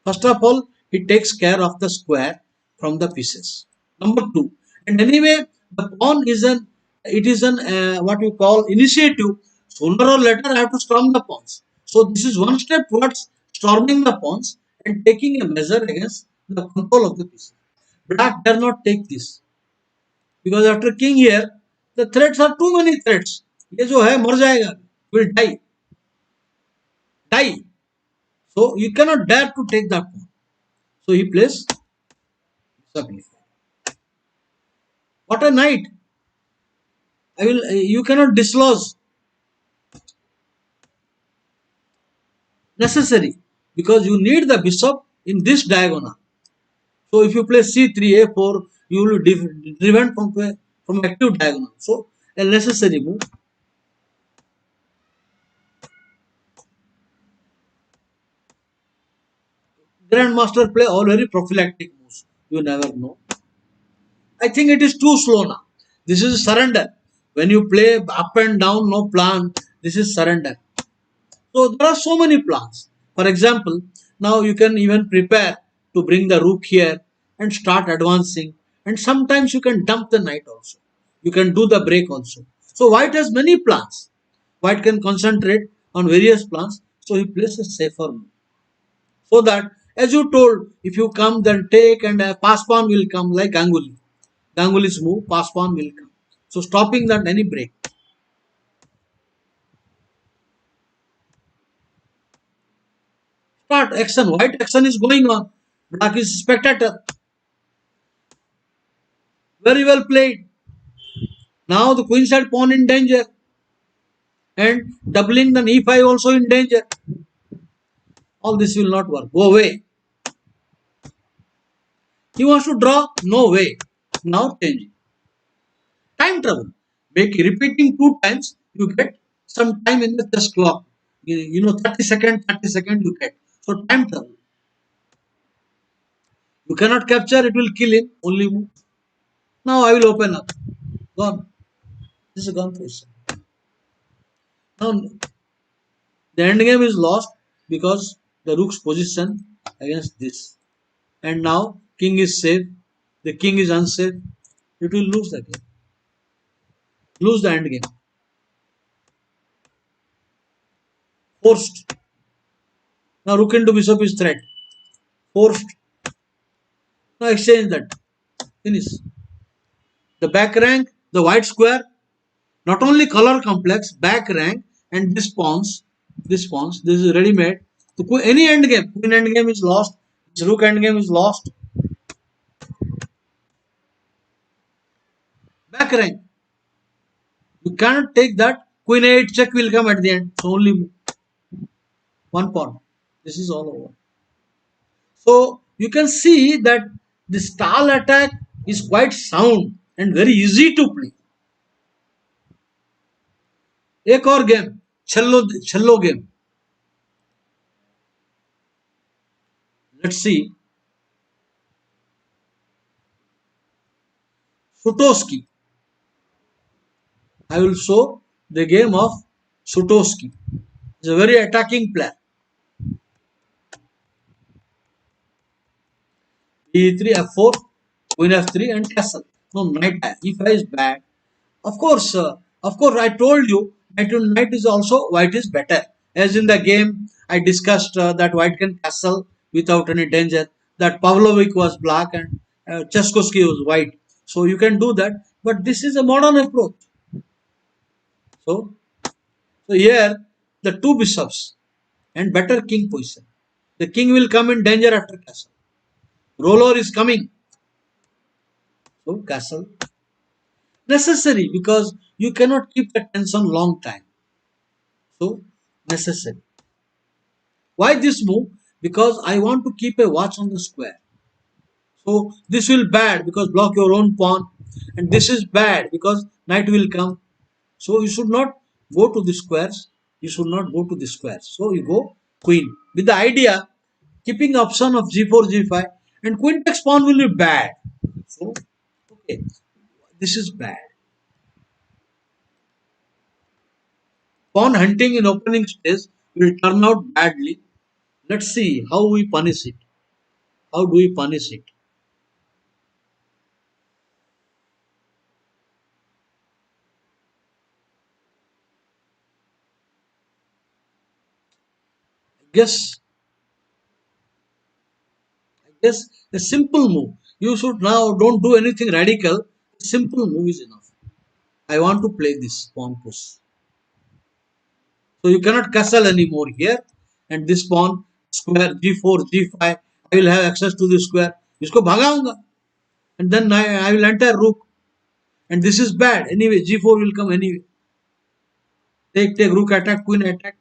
First of all, he takes care of the square from the pieces. Number two, and anyway, the pawn is an it is an what you call initiative. Sooner or later, I have to storm the pawns. So this is one step towards storming the pawns and taking a measure against the control of the pieces. Black dare not take this because after king here, the threats are too many threats. ये जो है मर जाएगा, will die, die. So you cannot dare to take that pawn. So he plays submit. What a knight! I will. You cannot dislodge necessary because you need the bishop in this diagonal. So if you play c3, a4, you will be driven from active diagonal. So a necessary move. Grandmaster play all very prophylactic moves. You never know. I think it is too slow now. This is surrender. When you play up and down, no plan. This is surrender. So there are so many plans. For example, now you can even prepare to bring the rook here and start advancing. And sometimes you can dump the knight also. You can do the break also. So white has many plans. White can concentrate on various plans. So he plays a safer move. So that, as you told, if you come, then take and a pass pawn will come like Ganguly. Ganguly's move, pass pawn will come. So stopping that any break. Start action. White action is going on. Black is spectator. Very well played. Now the queen side pawn in danger and doubling the e5 also in danger. All this will not work. Go away. He wants to draw. No way. Now changing. Time travel. Make repeating two times. You get some time in the chess clock. You know 30 seconds, 30 seconds you get. So time travel. You cannot capture. It will kill him. Only move. Now I will open up. Gone. This is a gone position. Now the end game is lost because the rook's position against this. And now king is safe. The king is unsafe. It will lose the game. Lose the end game. Forced. Now rook into bishop is threat. Forced. Now exchange that. Finish. The back rank, the white square, not only color complex, back rank, and this is ready made. So any end game, queen end game is lost, this rook end game is lost. Back rank, you cannot take that. Queen 8 check will come at the end. So only one pawn. This is all over. So you can see that the stall attack is quite sound and very easy to play. एक और game छल्लो game. Let's see. Sutowski. I will show the game of Sutowski. He's a very attacking player. E3, F4, Queen F3, and castle. No, knight E5 is bad. Of course, I told you knight is also white is better. As in the game, I discussed that white can castle without any danger. That Pavlovich was black and Cheskowski was white. So you can do that. But this is a modern approach. So, so here the two bishops and better king position. The king will come in danger after castle. Roller is coming. So castle necessary because you cannot keep the tension long time. So necessary. Why this move? Because I want to keep a watch on the square. So this will bad because block your own pawn, and this is bad because knight will come. So you should not go to the squares. You should not go to the squares. So you go queen with the idea keeping option of g4, g5, and queen takes pawn will be bad. So okay, this is bad. Pawn hunting in opening stage will turn out badly. Let's see how we punish it. How do we punish it? Guess, I guess a simple move. You should now don't do anything radical. A simple move is enough. I want to play this pawn push. So you cannot castle anymore here. And this pawn square g4, g5. I will have access to the square. इसको भगाऊंगा. And then I will enter rook. And this is bad. Anyway, g4 will come anyway. Take, rook attack, queen attack.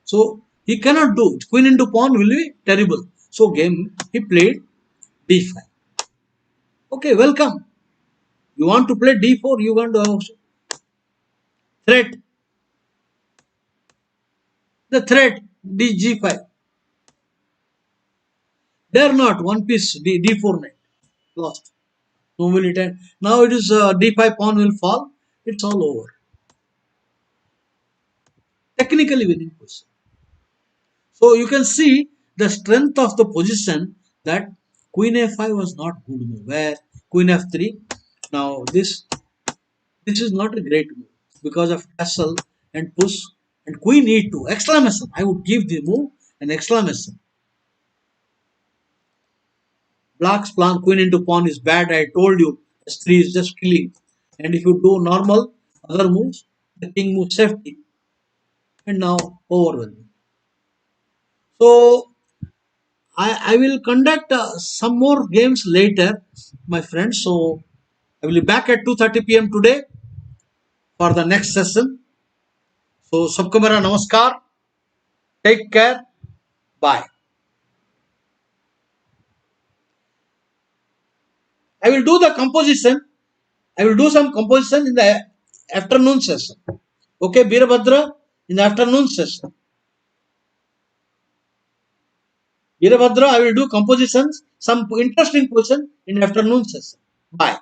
So he cannot do it. Queen into pawn will be terrible. So game he played d5. Okay, welcome. You want to play d4, you want to also threat. The threat dg5. Dare not one piece d4 knight lost. No military. Now it is d5 pawn will fall. It's all over. Technically winning position. So you can see the strength of the position that queen a5 was not good move. Where queen f3. Now this is not a great move because of castle and push and queen e2 exclamation. I would give the move an exclamation. Black's plan queen into pawn is bad. I told you s3 is just killing. And if you do normal other moves, the king moves safety. And now overwhelming. So I will conduct some more games later, my friends. So I will be back at 2:30 p.m. today for the next session. So सबको मेरा नमस्कार. Take care. Bye. I will do the composition. I will do some composition in the afternoon session. Okay, Birabhadra, in the afternoon session. Birabhadra, I will do compositions, some interesting position in afternoon session. Bye.